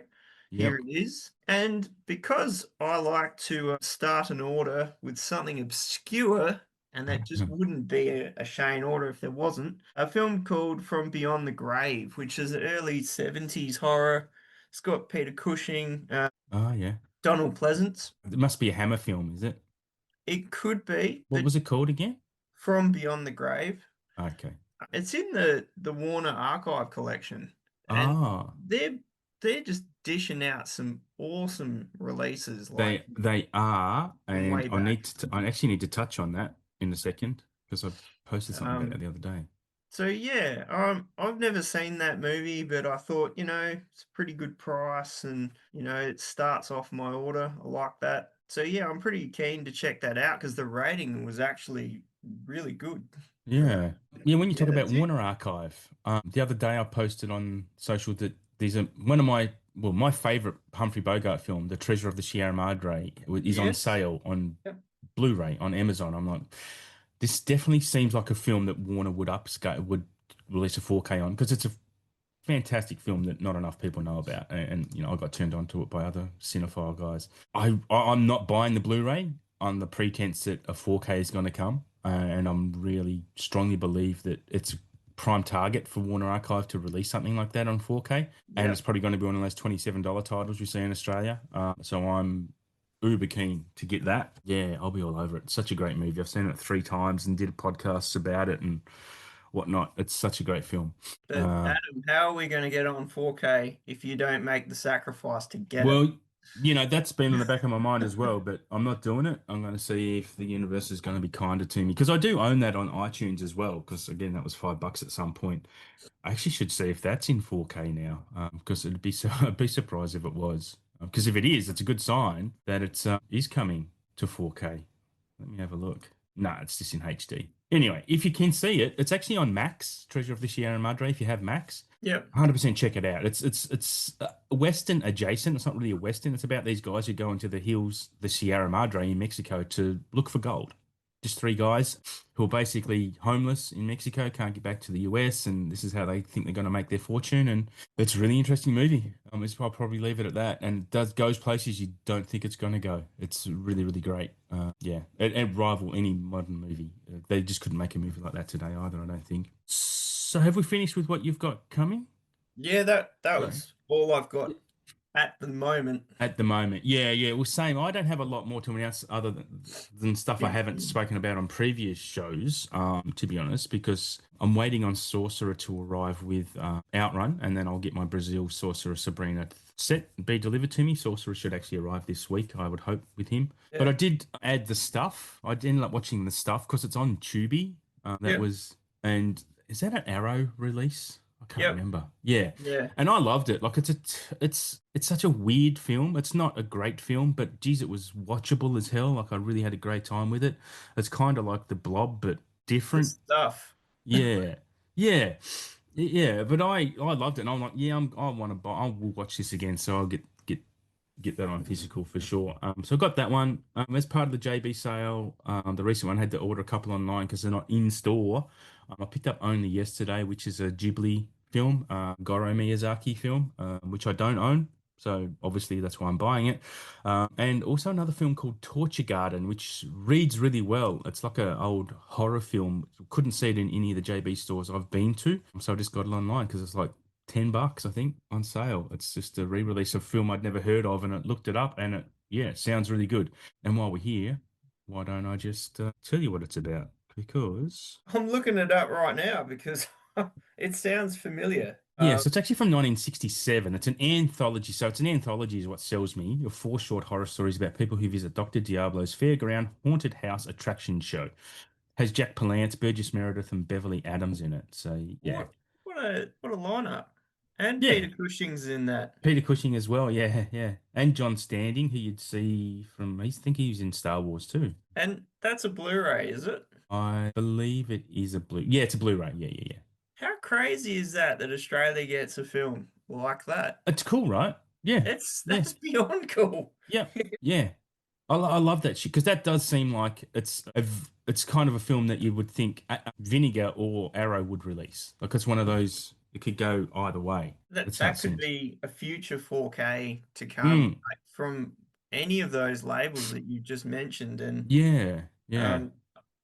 Here Yep. it is. And because I like to start an order with something obscure, and that just wouldn't be a Shane order if there wasn't, a film called From Beyond the Grave, which is an early 70s horror. It's got Peter Cushing, Oh, yeah. Donald Pleasance. It must be a Hammer film, is it? It could be, What but was it called again? From Beyond the Grave. Okay. It's in the Warner Archive collection, and Ah. they're they're just dishing out some awesome releases like They are, from and way back. I actually need to touch on that in a second because I posted something about Um, that the other day. So yeah, I've never seen that movie, but I thought, it's a pretty good price and, it starts off my order. I like that. So yeah, I'm pretty keen to check that out because the rating was actually really good for Yeah. Yeah, when you yeah, talk about that's it. Warner Archive, the other day I posted on social that these are one of my favorite Humphrey Bogart film, The Treasure of the Sierra Madre, is on Yes. sale on Yep. Blu-ray on Amazon. I'm like, this definitely seems like a film that Warner would release a 4K on because it's a fantastic film that not enough people know about, and I got turned on to it by other cinephile guys. I'm not buying the Blu-ray on the pretense that a 4K is going to come, and I'm really strongly believe that it's a prime target for Warner Archive to release something like that on 4K, and it's Yep. probably going to be one of those $27 titles you see in Australia. So I'm uber keen to get that. Yeah, I'll be all over it. Such a great movie. I've seen it 3 times and did podcasts about it and whatnot. It's such a great film. But Uh, Adam, how are we going to get on 4K if you don't make the sacrifice to get it? Well, that's been in the back of my mind as well, but I'm not doing it. I'm going to see if the universe is going to be kinder to me because I do own that on iTunes as well. Because again, that was $5 at some point. I actually should see if that's in 4K now, because it'd be so I'd be surprised if it was. Because if it is, it's a good sign that it's is coming to 4K. Let me have a look. No, it's just in HD. Anyway, if you can see it, it's actually on Max, Treasure of the Sierra Madre. If you have Max, Yep. 100% check it out. It's Western adjacent. It's not really a Western. It's about these guys who go into the hills, the Sierra Madre in Mexico to look for gold. Just 3 guys who are basically homeless in Mexico, can't get back to the US, and this is how they think they're going to make their fortune. And it's a really interesting movie. I'll probably leave it at that. And it does goes places you don't think it's going to go. It's really, really great. Yeah, it rival any modern movie. They just couldn't make a movie like that today either, I don't think. So have we finished with what you've got coming? Yeah, that Yeah. was all I've got at the moment. At the moment, yeah, yeah. Well, same. I don't have a lot more to announce other than stuff I haven't spoken about on previous shows. To be honest, because I'm waiting on Sorcerer to arrive with Outrun, and then I'll get my Brazil Sorcerer Sabrina set be delivered to me. Sorcerer should actually arrive this week, I would hope, with him. But I Yep. did add the stuff. I ended up watching the stuff because it's on Tubi. That Yep. was, and is that an Arrow release? I can't Yep. remember. Yeah. Yeah. And I loved it. Like it's such a weird film. It's not a great film, but geez, it was watchable as hell. Like I really had a great time with it. It's kind of like The Blob, but The different. stuff. Yeah, yeah, yeah. But I loved it, and I'm like, yeah, I want to buy. I will watch this again, so I'll get that on physical for sure. So I got that one as part of the JB sale. The recent one I had to order a couple online because they're not in store. I picked up Only Yesterday, which is a Ghibli film, Goro Miyazaki film, which I don't own. So obviously that's why I'm buying it. And also another film called Torture Garden, which reads really well. It's like an old horror film. Couldn't see it in any of the JB stores I've been to, so I just got it online because it's like $10, I think, on sale. It's just a re-release of a film I'd never heard of, and it looked it up, and yeah, it sounds really good. And while we're here, why don't I just tell you what it's about? Because I'm looking it up right now because it sounds familiar. yeah, so it's actually from 1967. It's an anthology. So it's an anthology is what sells me. Of 4 short horror stories about people who visit Dr. Diablo's fairground haunted house attraction show. Has Jack Palance, Burgess Meredith, and Beverly Adams in it. So yeah. What a lineup. And Yeah. Peter Cushing's in that. Peter Cushing as well. Yeah, yeah. And John Standing, who you'd see from, I think he was in Star Wars too. And that's a Blu-ray, is it? I believe it is a Yeah, it's a Blu-ray. Yeah, yeah, yeah. How crazy is that Australia gets a film like that? It's cool, right? Yeah, It's yeah, that's beyond cool. yeah, yeah. I love that shit because that does seem like it's kind of a film that you would think Vinegar or Arrow would release. Like it's one of those. It could go either way. That That's how it that could seems. be a future 4K to come, Mm, like, from any of those labels that you just mentioned, and yeah, yeah. um,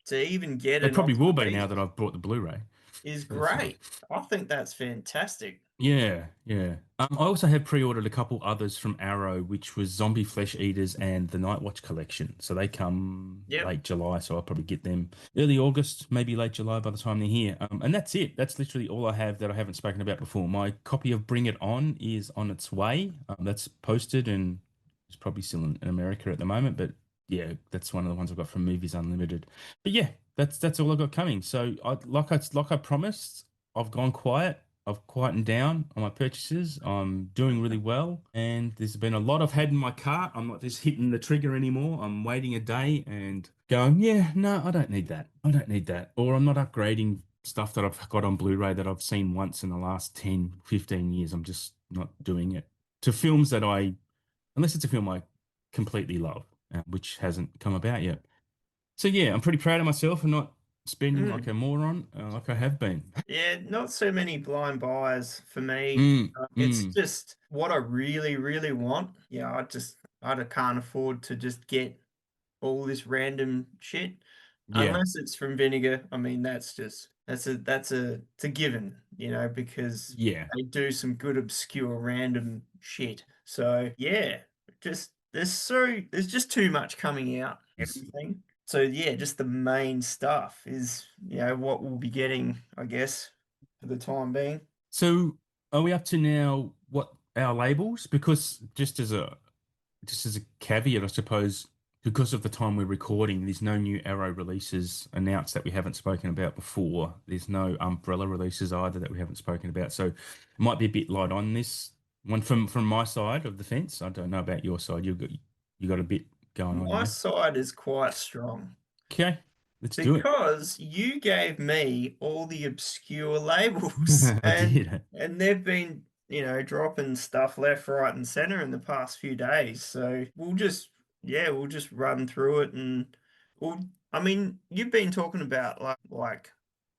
to even get It an probably option will of be these now that I've bought the Blu-ray. is That's right. great. I think that's fantastic. Yeah, yeah. I also have pre-ordered a couple others from Arrow, which was Zombie Flesh Eaters and the Night Watch collection. So they come Yep. late July, so I'll probably get them early August, maybe late July by the time they're here. And that's it. That's literally all I have that I haven't spoken about before. My copy of Bring It On is on its way. That's posted and it's probably still in America at the moment, but yeah, that's one of the ones I've got from Movies Unlimited. But yeah, that's all I got coming. So like I promised, I've gone quiet. I've quietened down on my purchases. I'm doing really well, and there's been a lot I've had in my cart. I'm not just hitting the trigger anymore. I'm waiting a day and going, yeah, no, I don't need that. I don't need that. Or I'm not upgrading stuff that I've got on Blu-ray that I've seen once in the last 10, 15 years. I'm just not doing it to films that unless it's a film I completely love, which hasn't come about yet. So yeah, I'm pretty proud of myself for not spending like Mm. a moron, like I have been. Yeah, not so many blind buys for me. Mm, It's mm, just what I really, really want. Yeah, I can't afford to just get all this random shit yeah, unless it's from vinegar. I mean, it's a given, because yeah. they do some good obscure random shit. So yeah, just there's just too much coming out, everything. So yeah, just the main stuff is, what we'll be getting, I guess, for the time being. So are we up to now what our labels? Because just as a caveat, I suppose, because of the time we're recording, there's no new Arrow releases announced that we haven't spoken about before. There's no Umbrella releases either that we haven't spoken about. So it might be a bit light on this one from my side of the fence. I don't know about your side. You got a bit going on, My yeah. side is quite strong. Okay, let's do it. Because you gave me all the obscure labels I and did. and they've been, dropping stuff left, right, and center in the past few days. So we'll just run through it and we'll I mean, you've been talking about like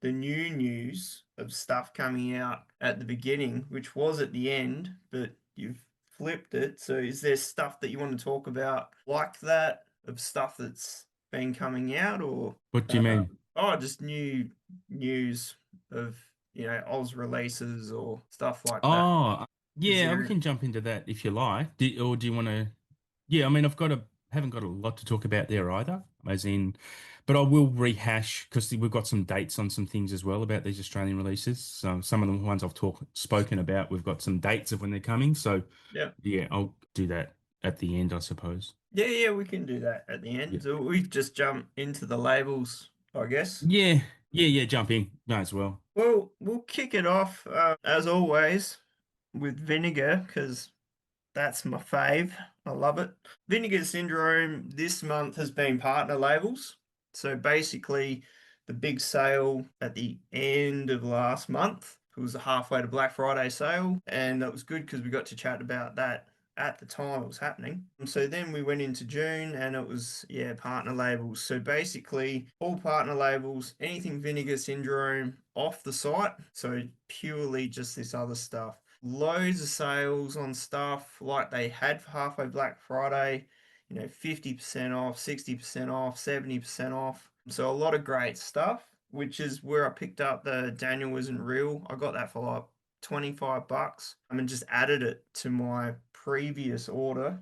the new news of stuff coming out at the beginning, which was at the end, but you've flipped it. So is there stuff that you want to talk about like that, of stuff that's been coming out, or What do you mean? just new news of Oz releases or stuff like that? Oh, Is yeah, we there? can jump into that if you like. Or do you want to? Yeah, I mean, haven't got a lot to talk about there either, as in, but I will rehash because we've got some dates on some things as well about these Australian releases. So some of the ones spoken about, we've got some dates of when they're coming. So Yeah, yeah, I'll do that at the end, I suppose. yeah, yeah. We can do that at the Yeah. end. So we just jump into the labels, I guess. Yeah, yeah, jump in. Might as well. Well, we'll kick it off as always with vinegar because that's my fave. I love it. Vinegar Syndrome this month has been partner labels. So basically, the big sale at the end of last month, it was the halfway to Black Friday sale, and that was good because we got to chat about that at the time it was happening. And so then we went into June and it was, yeah, partner labels. So basically, all partner labels, anything Vinegar Syndrome off the site. So purely just this other stuff. Loads of sales on stuff like they had for halfway Black Friday, 50% off, 60% off, 70% off. So a lot of great stuff, which is where I picked up the Daniel Isn't Real. I got that for like $25 and just added it to my previous order.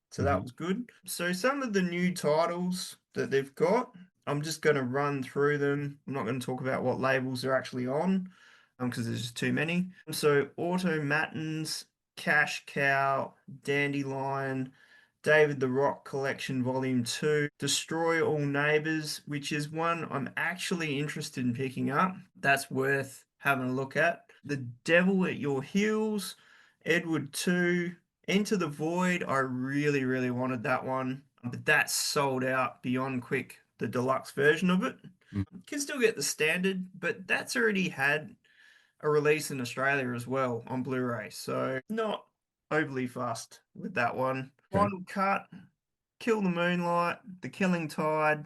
So that Mhm. was good. So some of the new titles that they've got, I'm just going to run through them. I'm not going to talk about what labels they're actually on because there's just too many. So Auto Matins, Cash Cow, Dandelion, David the Rock Collection Volume 2, Destroy All Neighbors, which is one I'm actually interested in picking up. That's worth having a look at. The Devil at Your Heels, Edward 2, Enter the Void. I really, really wanted that one, but that's sold out beyond quick, the deluxe version of it. Mm. Can still get the standard, but that's already had a release in Australia as well on Blu-ray, so not overly fussed with that one. Okay. Final Cut, Kill the Moonlight, The Killing Tide,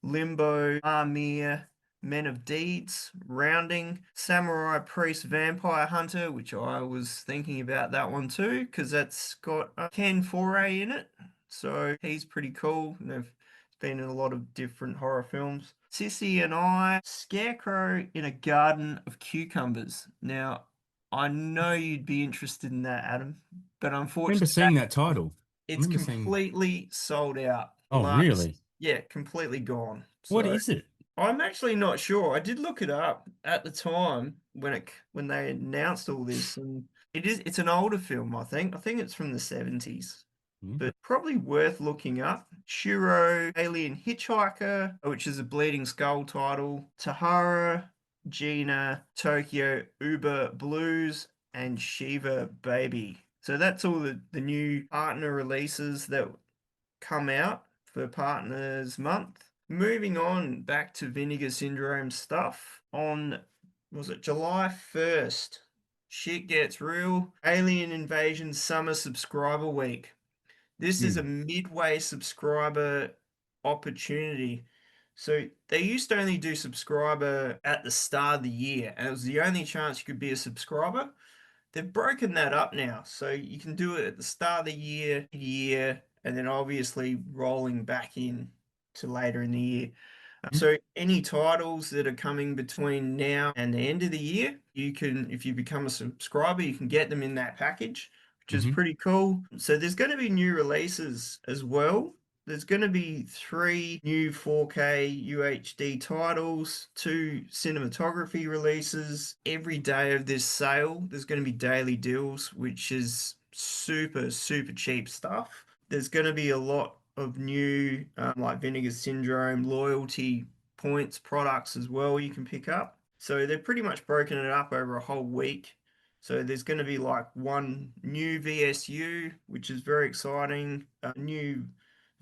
Limbo, Amir, Men of Deeds, Rounding, Samurai Priest Vampire Hunter, which I was thinking about that one too, because that's got Ken Foray in it, so he's pretty cool. And they've been in a lot of different horror films. Sissy and I, Scarecrow in a Garden of Cucumbers. Now, I know you'd be interested in that, Adam, but I remember unfortunately, seeing that title. I it's remember seeing. completely sold out. Oh, really? Yeah, completely gone. What So is it? I'm actually not sure. I did look it up at the time when they announced all this, and it's an older film, I think. I think it's from the 70s. but probably worth looking up. Shuro, Alien Hitchhiker, which is a Bleeding Skull title. Tahara, Gina, Tokyo, Uber Blues, and Shiva Baby. So that's all the new partner releases that come out for Partners Month. Moving on back to Vinegar Syndrome stuff. On, was it July 1st? Shit gets real. Alien Invasion Summer Subscriber Week. This is a midway subscriber opportunity. So they used to only do subscriber at the start of the year, and it was the only chance you could be a subscriber. They've broken that up now, so you can do it at the start of the year, and then obviously rolling back in to later in the year. So any titles that are coming between now and the end of the year, you can, if you become a subscriber, you can get them in that package, which is pretty cool. So there's going to be new releases as well. There's going to be 3 new 4K UHD titles, 2 cinematography releases. Every day of this sale, there's going to be daily deals, which is super, super cheap stuff. There's going to be a lot of new, like Vinegar Syndrome loyalty points products as well you can pick up. So they've pretty much broken it up over a whole week. So there's going to be like 1 new VSU, which is very exciting, a new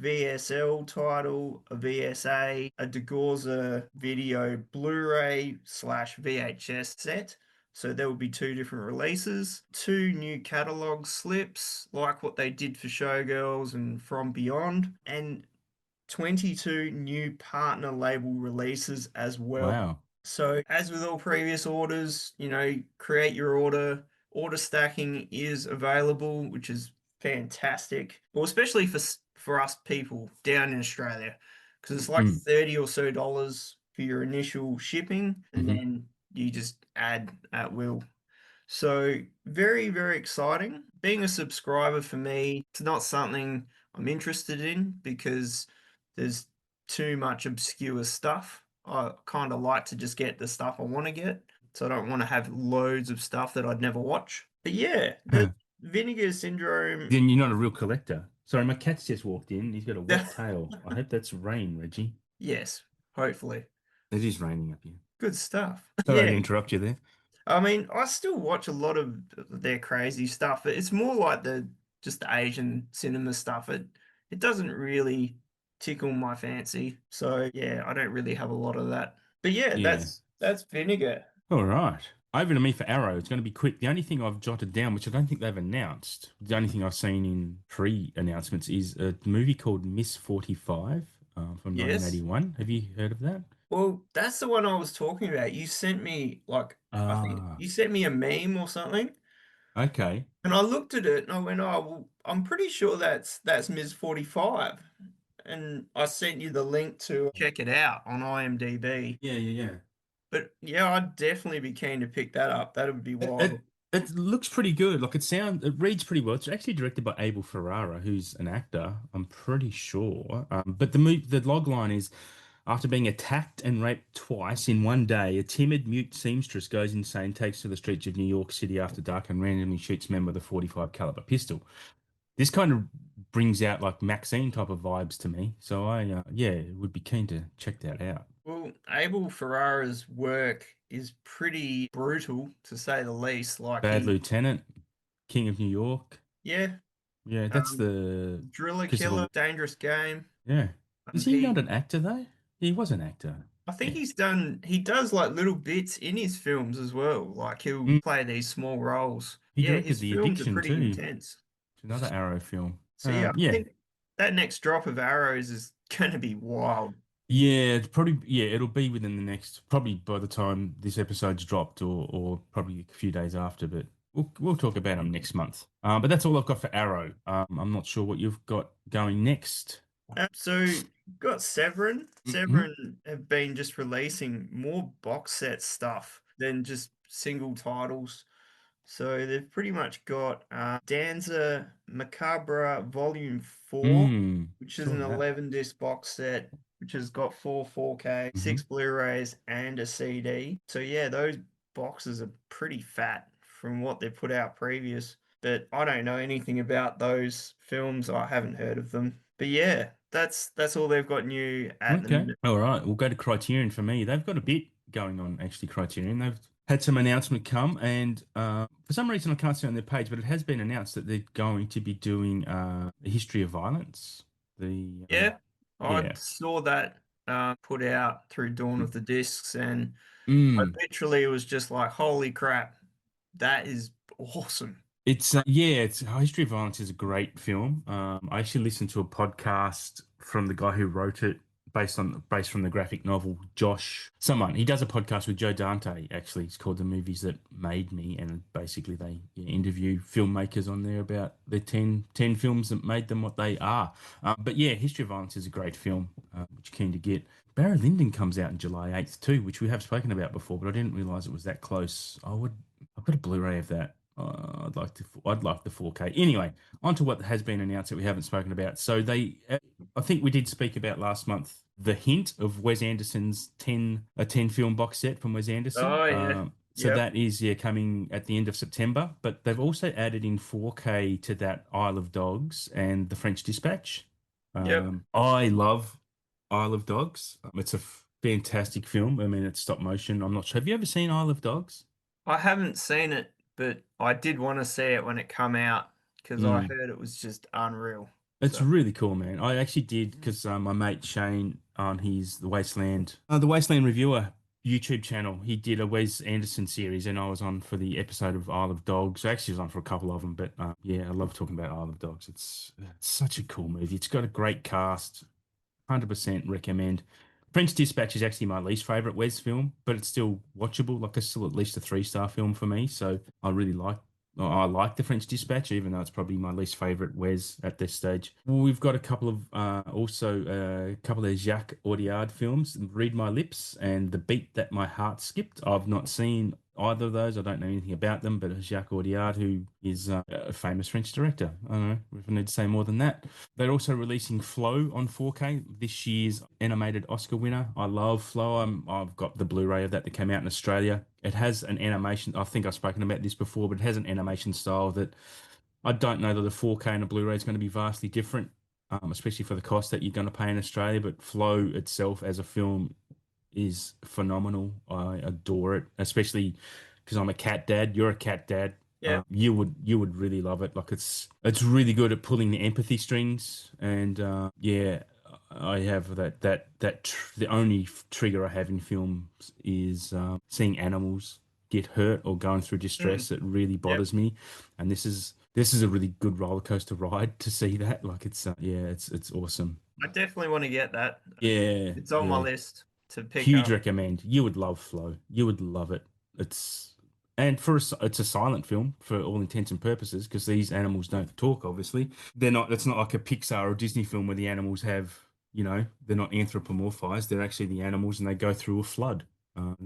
VSL title, a VSA, a Degorza video Blu-ray slash VHS set. So there will be 2 different releases, 2 new catalog slips, like what they did for Showgirls and From Beyond, and 22 new partner label releases as well. Wow. So as with all previous orders, create your order. Order stacking is available, which is fantastic. Well, especially for us people down in Australia, because it's like 30 or so dollars for your initial shipping, and then you just add at will. So very, very exciting. Being a subscriber for me, it's not something I'm interested in because there's too much obscure stuff. I kind of like to just get the stuff I want to get. So I don't want to have loads of stuff that I'd never watch. But yeah, the Vinegar Syndrome. Then you're not a real collector. Sorry, my cat's just walked in. He's got a wet tail. I hope that's rain, Reggie. Yes, hopefully. It is raining up here. Good stuff. Sorry Yeah. to interrupt you there. I mean, I still watch a lot of their crazy stuff. It's more like just the Asian cinema stuff. It doesn't really tickle my fancy. So yeah, I don't really have a lot of that. But yeah, Yeah. that's Vinegar. All right. Over to me for Arrow. It's going to be quick. The only thing I've jotted down, which I don't think they've announced, the only thing I've seen in pre-announcements is a movie called Miss 45 from Yes. 1981. Have you heard of that? Well, that's the one I was talking about. You sent me I think Ah, you sent me a meme or something, okay. and I looked at it and I went, "Oh, well, I'm pretty sure that's Ms. 45." And I sent you the link to check it out on IMDb. Yeah. But yeah, I'd definitely be keen to pick that up. That would be It, wild. it it looks pretty good. Like it reads pretty well. It's actually directed by Abel Ferrara, who's an actor, I'm pretty sure. But the log line is, after being attacked and raped twice in one day, a timid mute seamstress goes insane, takes to the streets of New York City after dark, and randomly shoots men with a 45 caliber pistol. This kind of brings out like Maxine type of vibes to me. So yeah, would be keen to check that out. Well, Abel Ferrara's work is pretty brutal, to say the least. Like Bad Lieutenant, King of New York. yeah, Yeah, that's the Driller Christopher. Killer, Dangerous Game. Yeah. Is he not an actor though? He was an actor. I think Yeah. he does like little bits in his films as well. Like he'll Mm. play these small roles. He Yeah, directed his The films are Addiction pretty too. intense. It's another Arrow film. So yeah, I Yeah. think that next drop of arrows is going to be wild. Yeah, it'll be within the next, probably by the time this episode's dropped, or probably a few days after, but we'll talk about them next month. But that's all I've got for Arrow. I'm not sure what you've got going next. So got Severin. Mhm. Severin have been just releasing more box set stuff than just single titles. So they've pretty much got Danza Macabre Volume 4, which is Saw an that. 11 disc box set, which has got 4 4K, Hmm. 6 Blu-rays, and a CD. So yeah, those boxes are pretty fat from what they put out previous. but I don't know anything about those films. I haven't heard of them. But yeah, that's all they've got new at the Okay. minute. All right. We'll go to Criterion for me. They've got a bit going on, actually, Criterion. They've had some announcement come, and for some reason I can't see it on their page, but it has been announced that they're going to be doing the history of violence. The Yeah, I yeah. saw that put out through Dawn of the Discs, and I Mm. literally was just like, "Holy crap, that is awesome!" It's yeah, it's History of Violence is a great film. I actually listened to a podcast from the guy who wrote it, based from the graphic novel. Josh, someone he does a podcast with Joe Dante. Actually, it's called The Movies That Made Me, and basically they interview filmmakers on there about their ten films that made them what they are. But yeah, History of Violence is a great film, which you're keen to get. Barry Lyndon comes out on July 8th too, which we have spoken about before, but I didn't realize it was that close. I've got a Blu-ray of that. I'd like the 4K. Anyway, on to what has been announced that we haven't spoken about. So I think we did speak about last month the hint of Wes Anderson's 10 film box set from Wes Anderson. Oh yeah, So yep, that is coming at the end of September, but they've also added in 4K to that Isle of Dogs and The French Dispatch. yep. I love Isle of Dogs. It's a fantastic film. I mean, it's stop motion. I'm not sure. Have you ever seen Isle of Dogs? I haven't seen it, but I did want to see it when it come out because I Mm. heard it was just unreal. It's So really cool, man. I actually did because my mate Shane on his The Wasteland Reviewer YouTube channel, he did a Wes Anderson series, and I was on for the episode of Isle of Dogs. I actually was on for a couple of them, but yeah, I love talking about Isle of Dogs. It's such a cool movie. It's got a great cast. 100% recommend. French Dispatch is actually my least favorite Wes film, but it's still watchable. Like it's still at least a 3-star film for me. So I like the French Dispatch, even though it's probably my least favorite Wes at this stage. We've got a couple of a couple of Jacques Audiard films, Read My Lips and The Beat That My Heart Skipped. I've not seen either of those. I don't know anything about them, but Jacques Audiard, who is a famous French director. I don't know if I need to say more than that. They're also releasing Flow on 4K, this year's animated Oscar winner. I love Flow. I've got the Blu-ray of that came out in Australia. It has an animation. I think I've spoken about this before, but it has an animation style that I don't know that the 4K and a Blu-ray is going to be vastly different, especially for the cost that you're going to pay in Australia. But Flow itself as a film is phenomenal. I adore it, especially because I'm a cat dad. You're a cat dad. yeah, You would really love it. Like it's really good at pulling the empathy strings, and yeah, I have the only trigger I have in films is seeing animals get hurt or going through mm, distress. It really yep. bothers me, and this is a really good roller coaster ride to see that. Like it's awesome. I definitely want to get that. Yeah, It's on my yeah. list to pick Huge up. recommend. You would love Flow. You would love it. It's it's a silent film for all intents and purposes because these animals don't talk. Obviously, they're not. It's not like a Pixar or Disney film where the animals have, they're not anthropomorphized. They're actually the animals, and they go through a flood,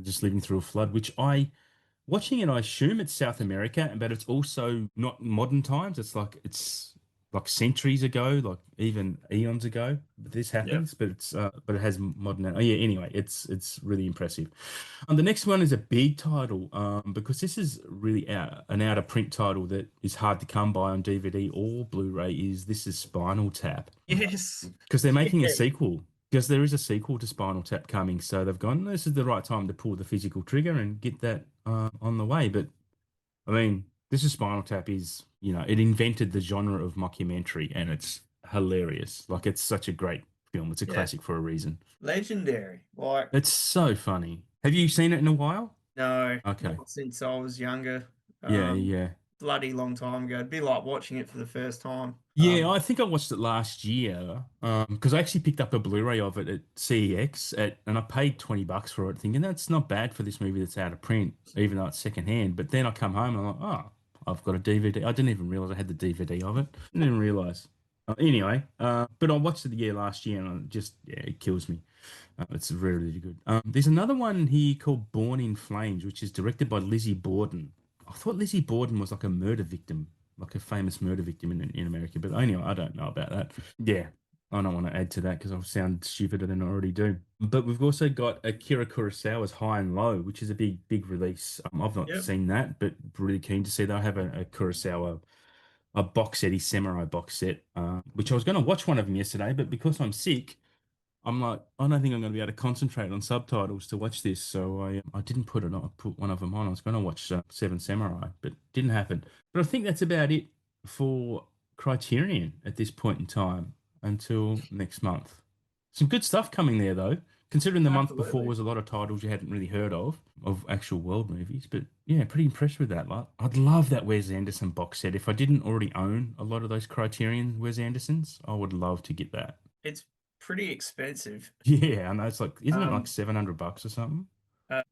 just living through a flood. Which watching it, I assume it's South America, but it's also not modern times. It's like centuries ago, like even eons ago. But this Yep. happens, but it has modern. Oh yeah. Anyway, it's really impressive. The next one is a big title, because this is really an out of print title that is hard to come by on DVD or Blu-ray. This is Spinal Tap, Yes. because they're making a Yeah. sequel. Because there is a sequel to Spinal Tap coming, so they've gone. This is the right time to pull the physical trigger and get that on the way. But I mean, this is Spinal Tap is it invented the genre of mockumentary, and it's hilarious. Like it's such a great film. It's a Yeah. classic for a reason. Legendary. Like, It's so funny. Have you seen it in a while? no, Okay. not since I was younger. Yeah, Um, yeah. Bloody long time ago. It'd be like watching it for the first time. Yeah, I think I watched it last year. Because I actually picked up a Blu-ray of it at CEX and I paid $20 for it, thinking that's not bad for this movie that's out of print, even though it's secondhand. But then I come home and I'm like, oh, I've got a DVD. I didn't even realize I had the DVD of it. Didn't even realize. Anyway, but I watched it the year last year, and it kills me. It's really, really good. There's another one here called Born in Flames, which is directed by Lizzie Borden. I thought Lizzie Borden was like a murder victim, like a famous murder victim in America. But anyway, I don't know about that. Yeah, I don't want to add to that because I'll sound stupider than I already do. But we've also got Akira Kurosawa's High and Low, which is a big, big release. I've not Yep. seen that, but really keen to see that. I have a Kurosawa. a box set, his samurai box set, which I was going to watch one of them yesterday, but because I'm sick, I'm like, I don't think I'm going to be able to concentrate on subtitles to watch this, so I didn't put it on. I put one of them on. I was going to watch Seven Samurai, but didn't happen. But I think that's about it for Criterion at this point in time until next month. Some good stuff coming there though, considering the month before Absolutely. was a lot of titles you hadn't really heard of actual world movies. But yeah, pretty impressed with that. Like, I'd love that Wes Anderson box set. If I didn't already own a lot of those Criterion Wes Andersons, I would love to get that. It's pretty expensive. Yeah, I know. It's like, isn't it like Um, 700 bucks or something?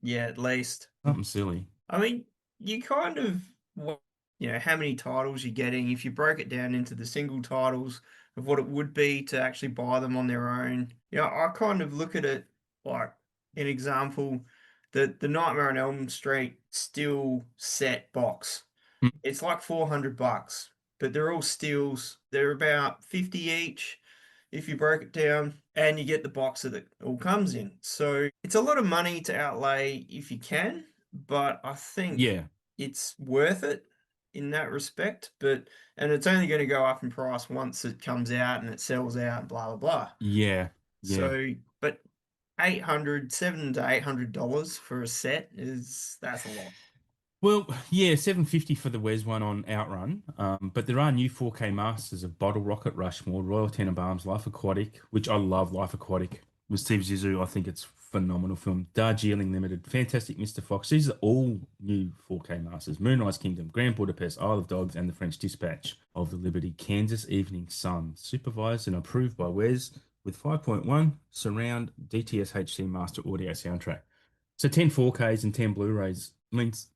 yeah, at least. Something silly. I mean, you kind of, how many titles you're getting. If you broke it down into the single titles of what it would be to actually buy them on their own, I kind of look at it like an example, the Nightmare on Elm Street still set box. Mm. It's like 400 bucks, but they're all steals. They're about 50 each if you broke it down, and you get the box that it all comes in. So it's a lot of money to outlay if you can, but I think Yeah, it's worth it in that respect. And it's only going to go up in price once it comes out and it sells out and blah blah blah. yeah, yeah. So, but 800, $700 to $800 for a set that's a lot. Well, yeah, 750 for the Wes one on Outrun. But there are new 4K masters of Bottle Rocket, Rushmore, Royal Tenenbaums, Life Aquatic, which I love. Life Aquatic with Steve Zissou. I think it's phenomenal film. Darjeeling Limited, Fantastic Mr. Fox. These are all new 4K masters. Moonrise Kingdom, Grand Budapest, Isle of Dogs, and The French Dispatch of the Liberty, Kansas Evening Sun. Supervised and approved by Wes with 5.1 surround DTS HC master audio soundtrack. So 10 4Ks and 10 Blu-rays means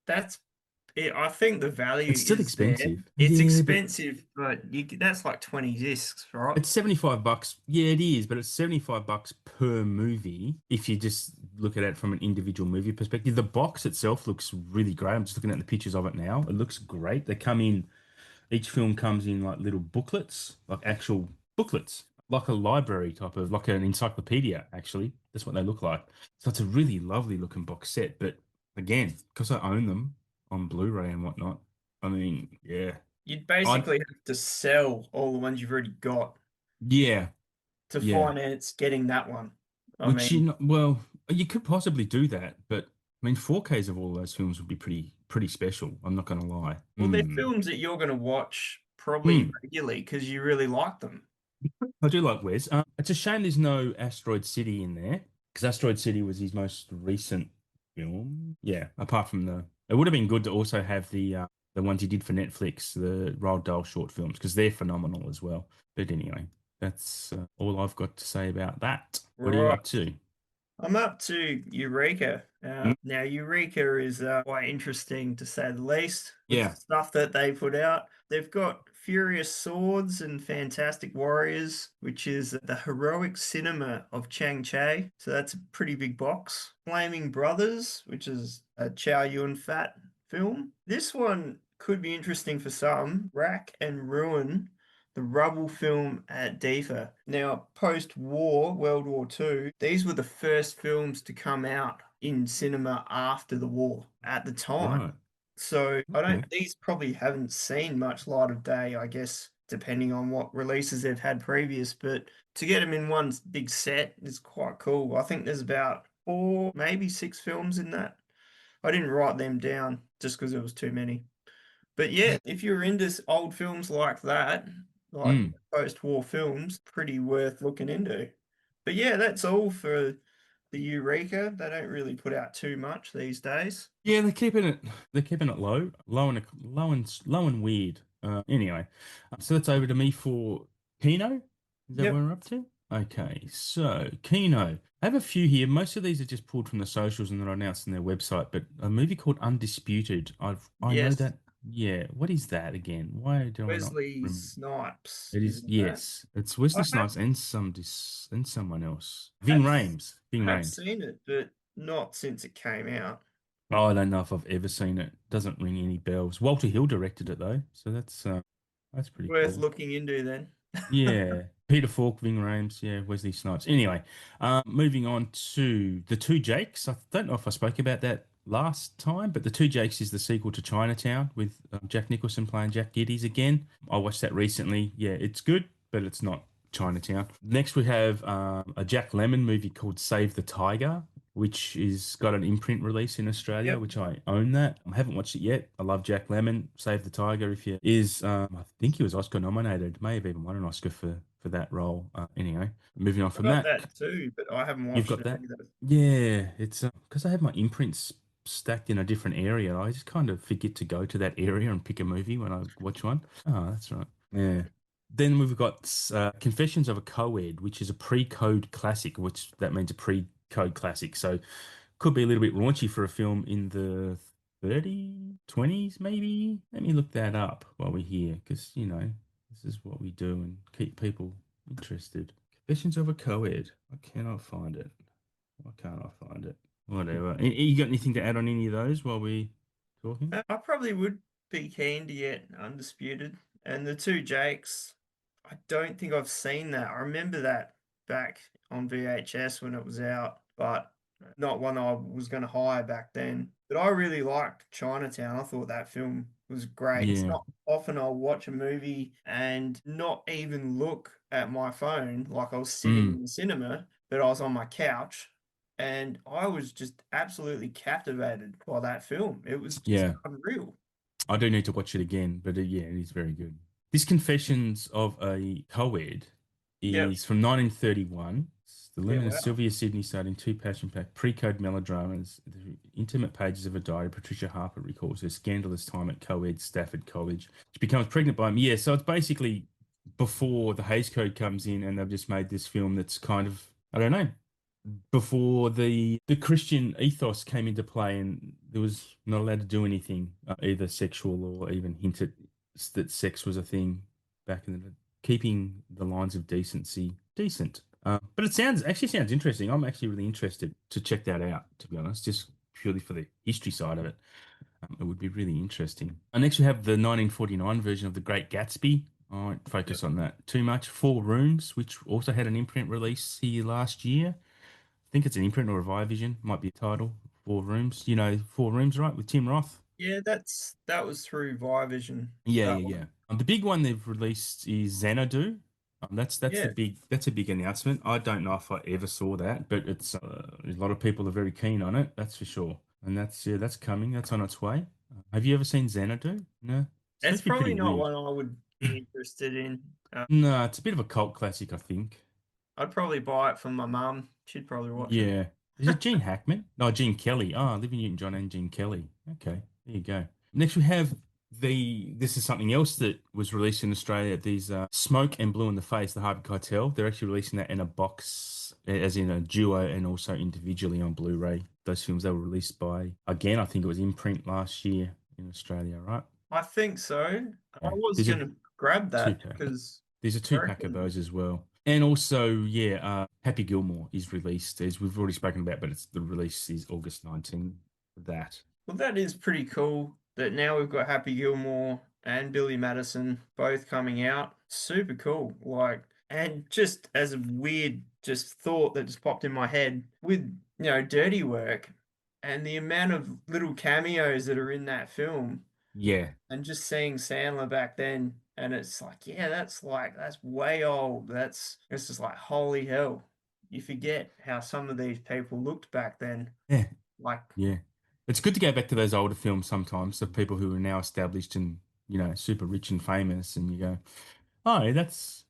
That's it. I think the it's value still is there. expensive. It's Yeah, but expensive, but that's like 20 discs, right? it's 75 bucks. Yeah, it is, but it's 75 bucks per movie if you just look at it from an individual movie perspective. The box itself looks really great. I'm just looking at the pictures of it now. It looks great. They come in, each film comes in like little booklets, like actual booklets, like a library type of, like an encyclopedia, actually. That's what they look like. So it's a really lovely looking box set. But again, because I own them on Blu-ray and whatnot, I mean, yeah. You'd I'd basically have to sell all the ones you've already got Yeah, to yeah. finance getting that one. I Which mean, well, you could possibly do that, but I mean, 4Ks of all those films would be pretty special. I'm not going to lie. well, they're films that you're going to watch probably Mm. regularly because you really like them. I do like Wes. It's a shame there's no Asteroid City in there because Asteroid City was his most recent film. Yeah, apart from it would have been good to also have the ones he did for Netflix, the Roald Dahl short films, because they're phenomenal as well. But anyway, that's all I've got to say about that. What are you Right. up to? I'm up to Eureka. Mm. Now, Eureka is quite interesting to say the least with the Yeah. stuff that they put out. They've got Furious Swords and Fantastic Warriors, which is the heroic cinema of Chang Cheh. So that's a pretty big box. Flaming Brothers, which is a Chow Yun Fat film. This one could be interesting for some. Rack and Ruin, the rubble film at DEFA. Now, post-war, World War II, these were the first films to come out in cinema after the war at the time. Right. So Okay. these probably haven't seen much light of day, I guess, depending on what releases they've had previous. But to get them in one big set is quite cool. I think there's about four, maybe six films in that. I didn't write them down just because it was too many. But yeah, if you're into old films like that, like Mm. post-war films, pretty worth looking into. But yeah, that's all for the Eureka. They don't really put out too much these days. Yeah, they're keeping it low and weird. Anyway, so that's over to me for Kino. Is that Yep. where we're up to? Okay, so Kino. I have a few here. Most of these are just pulled from the socials and they're announced on their website. But a movie called Undisputed. I know Yes. that. Yeah, what is that again? Why do I not Wesley remember? Snipes It is is in that. yes. It's Wesley I have, Snipes and someone else. Ving have Rhames. I Ving have Rhames. seen it, but not since it came out. Oh, I don't know if I've ever seen it. Doesn't ring any bells. Walter Hill directed it though, so that's pretty Worth cool. looking into then. Yeah, Peter Falk, Ving Rhames, yeah, Wesley Snipes. Anyway, moving on to the two Jakes. I don't know if I spoke about that last time, but The Two Jakes is the sequel to Chinatown with Jack Nicholson playing Jack Geddes again. I watched that recently. Yeah, it's good, but it's not Chinatown. Next, we have a Jack Lemmon movie called Save the Tiger, which is got an imprint release in Australia, Yep. which I own that. I haven't watched it yet. I love Jack Lemmon. Save the Tiger, if you is I think he was Oscar nominated, may have even won an Oscar for that role. Anyway, moving on I from got that, that too, but I haven't you've watched got it that. either. Yeah, it's because I have my imprints stacked in a different area. I just kind of forget to go to that area and pick a movie when I watch one. Oh, that's right. Yeah. Then we've got Confessions of a Co-Ed, which is a pre-code classic, which that means a pre-code classic. So could be a little bit raunchy for a film in the 20s, maybe. Let me look that up while we're here, because, this is what we do and keep people interested. Confessions of a Co-Ed. I cannot find it. Why can't I find it? Whatever. You got anything to add on any of those while we talking? I probably would be keen to get Undisputed. And the two Jakes, I don't think I've seen that. I remember that back on VHS when it was out, but not one I was going to hire back then. But I really liked Chinatown. I thought that film was great. It's Yeah. not often I'll watch a movie and not even look at my phone like I was sitting Mm. in the cinema, but I was on my couch and I was just absolutely captivated by that film. It was just Yeah. unreal. I do need to watch it again, but yeah, it is very good. This Confessions of a Co-Ed Yeah. is from 1931. It's the Yeah. Lemon and Wow. Sylvia Sidney starring two passion-packed pre-code melodramas. The intimate pages of a diary. Patricia Harper recalls her scandalous time at co-ed Stafford College. She becomes pregnant by him. Yeah, so it's basically before the Hays Code comes in, and they've just made this film that's kind of, I don't know, before the Christian ethos came into play, and there was not allowed to do anything either sexual or even hint at that sex was a thing back in the keeping the lines of decency decent. But it sounds interesting. I'm actually really interested to check that out, to be honest, just purely for the history side of it. It would be really interesting. And next we have the 1949 version of The Great Gatsby. I won't Yeah. focus on that too much. Four Rooms, which also had an imprint release here last year. I think it's an imprint or a Vivision, might be a title. Four Rooms, Four Rooms, right, with Tim Roth. Yeah, that was through Vision, Yeah, that yeah, yeah. one. The big one they've released is Xanadu. That's Yeah. a big announcement. I don't know if I ever saw that, but it's a lot of people are very keen on it. That's for sure. And that's coming. That's on its way. Have you ever seen Xanadu? No, it's It's supposed to be probably pretty not weird. one I would be interested in. No, it's a bit of a cult classic, I think. I'd probably buy it for my mum. She'd probably watch it. Yeah. Is it Gene Hackman? No, Gene Kelly. Oh, Olivia Newton-John and Gene Kelly. Okay, there you go. Next we have this is something else that was released in Australia. These Smoke and Blue in the Face, the Harvey Keitel. They're actually releasing that in a box, as in a duo, and also individually on Blu-ray. Those films they were released by, again, I think it was Imprint last year in Australia, right? I think so. I Yeah. was These are going to grab two that pack. because There's a I two pack of reckon, those as well. And also, yeah, Happy Gilmore is released, as we've already spoken about, but the release is August 19th for that. well, that is pretty cool that now we've got Happy Gilmore and Billy Madison both coming out. Super cool. And just as a weird just thought that just popped in my head with, Dirty Work and the amount of little cameos that are in that film Yeah. and just seeing Sandler back then. And it's like, yeah, that's way old. It's just like, holy hell. You forget how some of these people looked back then. Yeah. Like, Yeah. It's good to go back to those older films sometimes of people who are now established and, super rich and famous. And you go, oh, that's,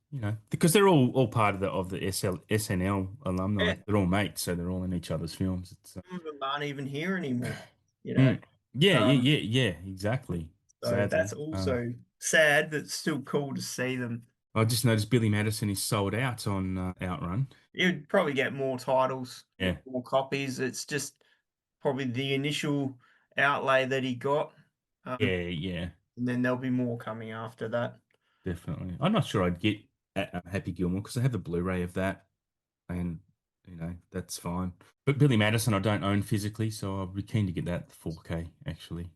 because they're all part of the SNL alumni. yeah, They're all mates, so they're all in each other's films. It's some of them aren't even here anymore, you know. mm. Yeah, yeah, Um, yeah, yeah, exactly. so that's Sadly. also sad, but still cool to see them. I just noticed Billy Madison is sold out on Outrun. You'd probably get more titles, Yeah, more copies. It's just probably the initial outlay that he got, yeah, yeah, and then there'll be more coming after that. definitely. I'm not sure I'd get Happy Gilmore because I have the Blu-ray of that, and that's fine. But Billy Madison, I don't own physically, so I'll be keen to get that 4K actually.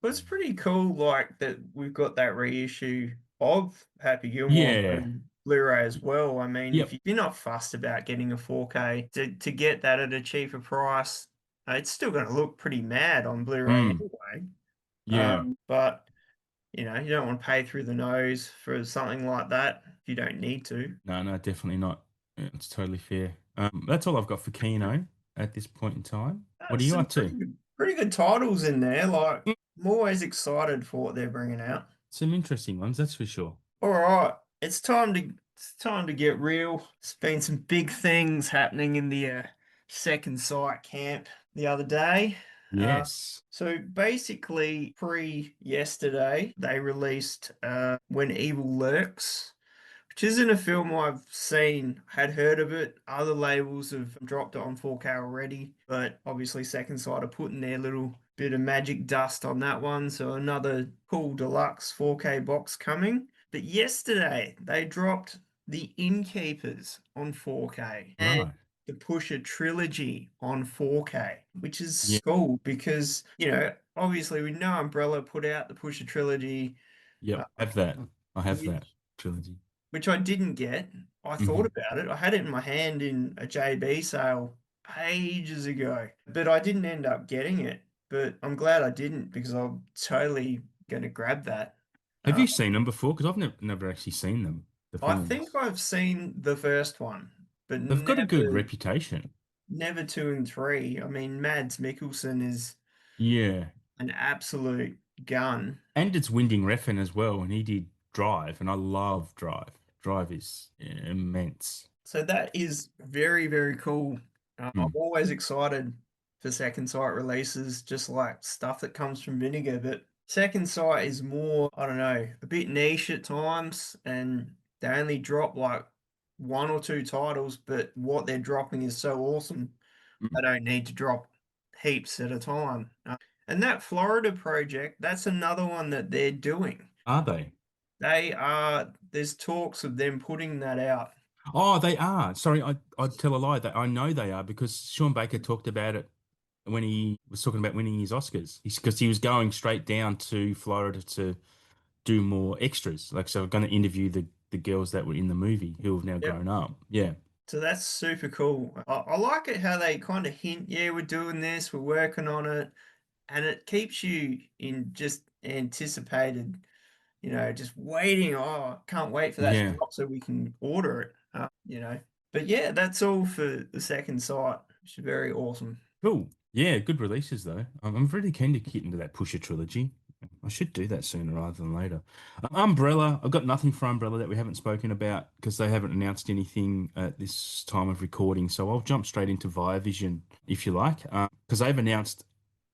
But it's pretty cool, like that we've got that reissue of Happy Gilmore Yeah. on Blu-ray as well. I mean, if Yep. you're not fussed about getting a 4K to get that at a cheaper price, It's still going to look pretty mad on Blu-ray Mm, anyway. yeah. But you know, you don't want to pay through the nose for something like that if you don't need to. No, no, definitely not. Yeah, it's totally fair. That's all I've got for Kino at this point in time. What are There's you some up to? pretty good titles in there. Like, Mm, I'm always excited for what they're bringing out. some interesting ones, that's for sure. All right, it's time to get real. There's been some big things happening in the second sight camp the other day. Uh, Yes. so basically, pre yesterday, they released When Evil Lurks, which isn't a film I've seen, had heard of it. Other labels have dropped it on 4K already, but obviously Second Sight are putting their little bit of magic dust on that one. So another cool deluxe 4K box coming. But yesterday they dropped The Innkeepers on 4K and Right. the Pusher trilogy on 4K, which Yeah. is cool because, obviously we know Umbrella put out the Pusher trilogy, uh, Yep. Have that. I have that which trilogy. which I didn't get. I thought Hmm. about it. I had it in my hand in a JB sale ages ago, but I didn't end up getting it. But I'm glad I didn't because I'm totally going to grab that. Have Uh, you seen them before? Because I've never actually seen them, the I think films. I've seen the first one, but They've got a good never, reputation. never two and three. I mean, Mads Mikkelsen is Yeah. an absolute gun. And it's Winding Refn as well, and he did Drive, and I love Drive. Drive is immense. So that is very, very cool. I'm Mm. always excited for Second Sight releases, just like stuff that comes from Vinegar. But Second Sight is more, I don't know, a bit niche at times, and they only drop like one or two titles, but what they're dropping is so awesome. Mm. They don't need to drop heaps at a time. And that Florida project, that's another one that they're doing. Are they? There's talks of them putting that out. Oh, they are. Sorry, I'd tell a lie. That I know they are because Sean Baker talked about it when he was talking about winning his Oscars. Because he was going straight down to Florida to do more extras. Like, so, going to interview the girls that were in the movie who have now Yep. grown up. Yeah, So that's super cool. I like it how they kind of hint, yeah, we're doing this, we're working on it, and it keeps you in just anticipated, just waiting. Oh, can't wait for that to yeah. drop so we can order it, But yeah, that's all for the second site, which is very awesome. Cool. Yeah, good releases though. I'm really keen to get into that Pusher trilogy. I should do that sooner rather than later. Umbrella, I've got nothing for Umbrella that we haven't spoken about because they haven't announced anything at this time of recording. So I'll jump straight into Via Vision if you like, because they've announced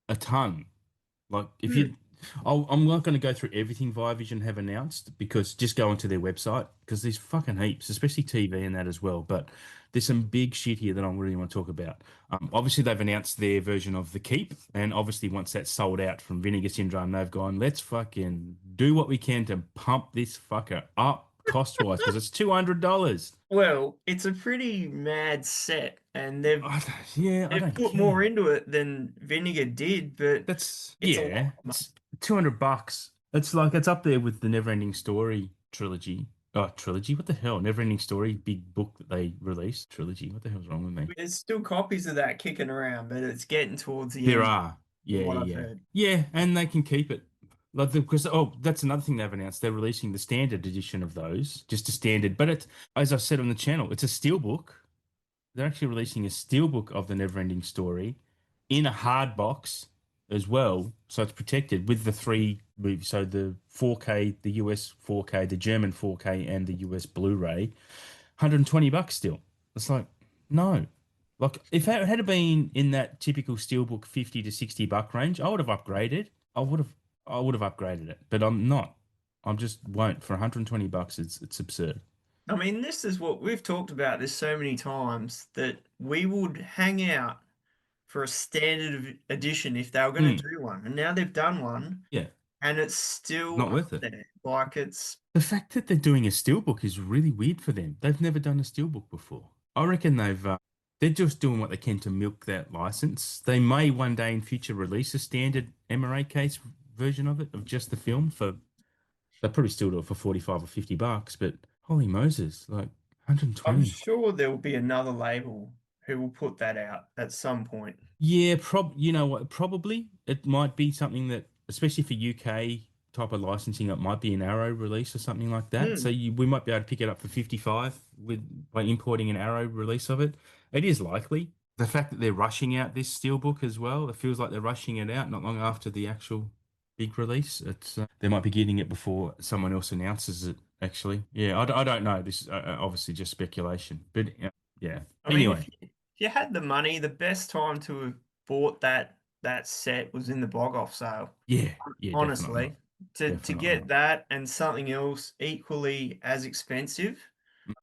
a ton. Like if Hmm. you, I'm not going to go through everything Via Vision have announced because just go onto their website because there's fucking heaps, especially TV and that as well. But there's some big shit here that I really want to talk about. Obviously, they've announced their version of the Keep, and obviously once that's sold out from Vinegar Syndrome, they've gone, let's fucking do what we can to pump this fucker up cost-wise because it's $200. Well, it's a pretty mad set, and they've Yeah, I they've don't put more care. into it than Vinegar did, but That's it's a lot yeah, of money. it's $200. It's like it's up there with the Neverending Story trilogy. Oh, trilogy? What the hell? Neverending Story, big book that they released. Trilogy. What the hell's wrong with me? There's still copies of that kicking around, but it's getting towards the There end, are. from Yeah, what yeah, I've yeah. heard. Yeah, and they can keep it. Like because that's another thing they've announced. They're releasing the standard edition of those, just a standard. But it's as I said on the channel, it's a steelbook. They're actually releasing a steelbook of the Neverending Story in a hard box as well, so it's protected with the three movies. So the 4K, the US 4K, the German 4K, and the US Blu-ray. $120 still. It's like no. Like if it had been in that typical steelbook 50 to $60 range, I would have upgraded. I would have upgraded it, but I'm not. I'm just won't for $120. It's absurd. I mean, this is what we've talked about this so many times that we would hang out for a standard edition if they were going Mm, to do one. And now they've done one yeah, and it's still not up worth it. there. Like it's, The fact that they're doing a steelbook is really weird for them. They've never done a steelbook before. I reckon they're just doing what they can to milk that license. They may one day in future release a standard MRA case version of it, of just the film for they'll probably still do it for 45 or $50, but holy Moses, like I'm 120. sure there will be another label who will put that out at some point. Yeah, you know what, probably it might be something that, especially for UK type of licensing, it might be an Arrow release or something like that. So Hmm. we might be able to pick it up for 55 with by importing an Arrow release of it. It is likely. The fact that they're rushing out this steelbook as well, it feels like they're rushing it out not long after the actual big release. It's they might be getting it before someone else announces it, actually. Yeah, I don't know. This is obviously just speculation, but yeah. I mean, Anyway, if you had the money, the best time to have bought that set was in the blog off sale. yeah, yeah, definitely. Honestly, to Definitely. get that and something else equally as expensive,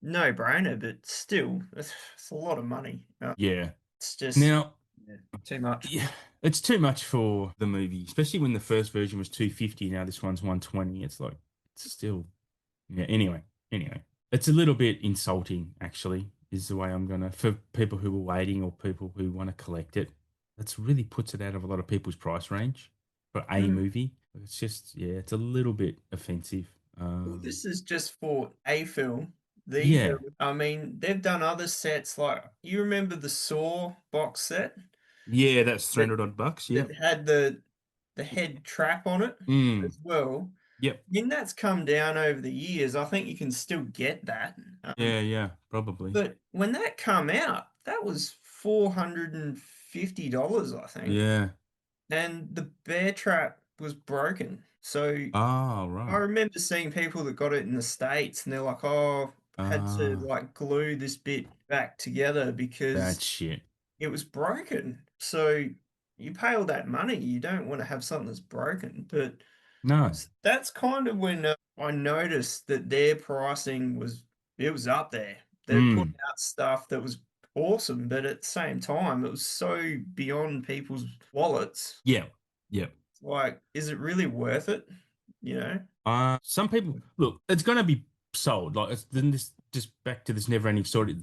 no brainer. But still, it's a lot of money. Yeah. It's just Now, yeah, too much. yeah, it's too much for the movie, especially when the first version was 250. Now this one's 120. It's like, it's still, yeah. Anyway, it's a little bit insulting, actually, is the way I'm gonna, for people who are waiting or people who want to collect it. That's really puts it out of a lot of people's price range for a Mm. movie. It's just, yeah, it's a little bit offensive. Well, this is just for a film. These are, Yeah, I mean, they've done other sets like you remember the Saw box set yeah, that's that 300 odd bucks. that Yep. had the head trap on it Mm, as well. yep. I mean, that's come down over the years. I think you can still get that. Yeah, probably. But when that come out, that was $450, I think. Yeah. And the bear trap was broken. So Oh, I right. remember seeing people that got it in the States and they're like, oh, I had to Ah, like glue this bit back together that because shit. it was broken. So you pay all that money, you don't want to have something that's broken. But No. that's kind of when I noticed that their pricing was it was up there. They're putting Mm. out stuff that was awesome, but at the same time, it was so beyond people's wallets. Yeah. Yeah. Like, is it really worth it? You know? Some people look, it's gonna be sold. Like it's then this just back to this never-ending story.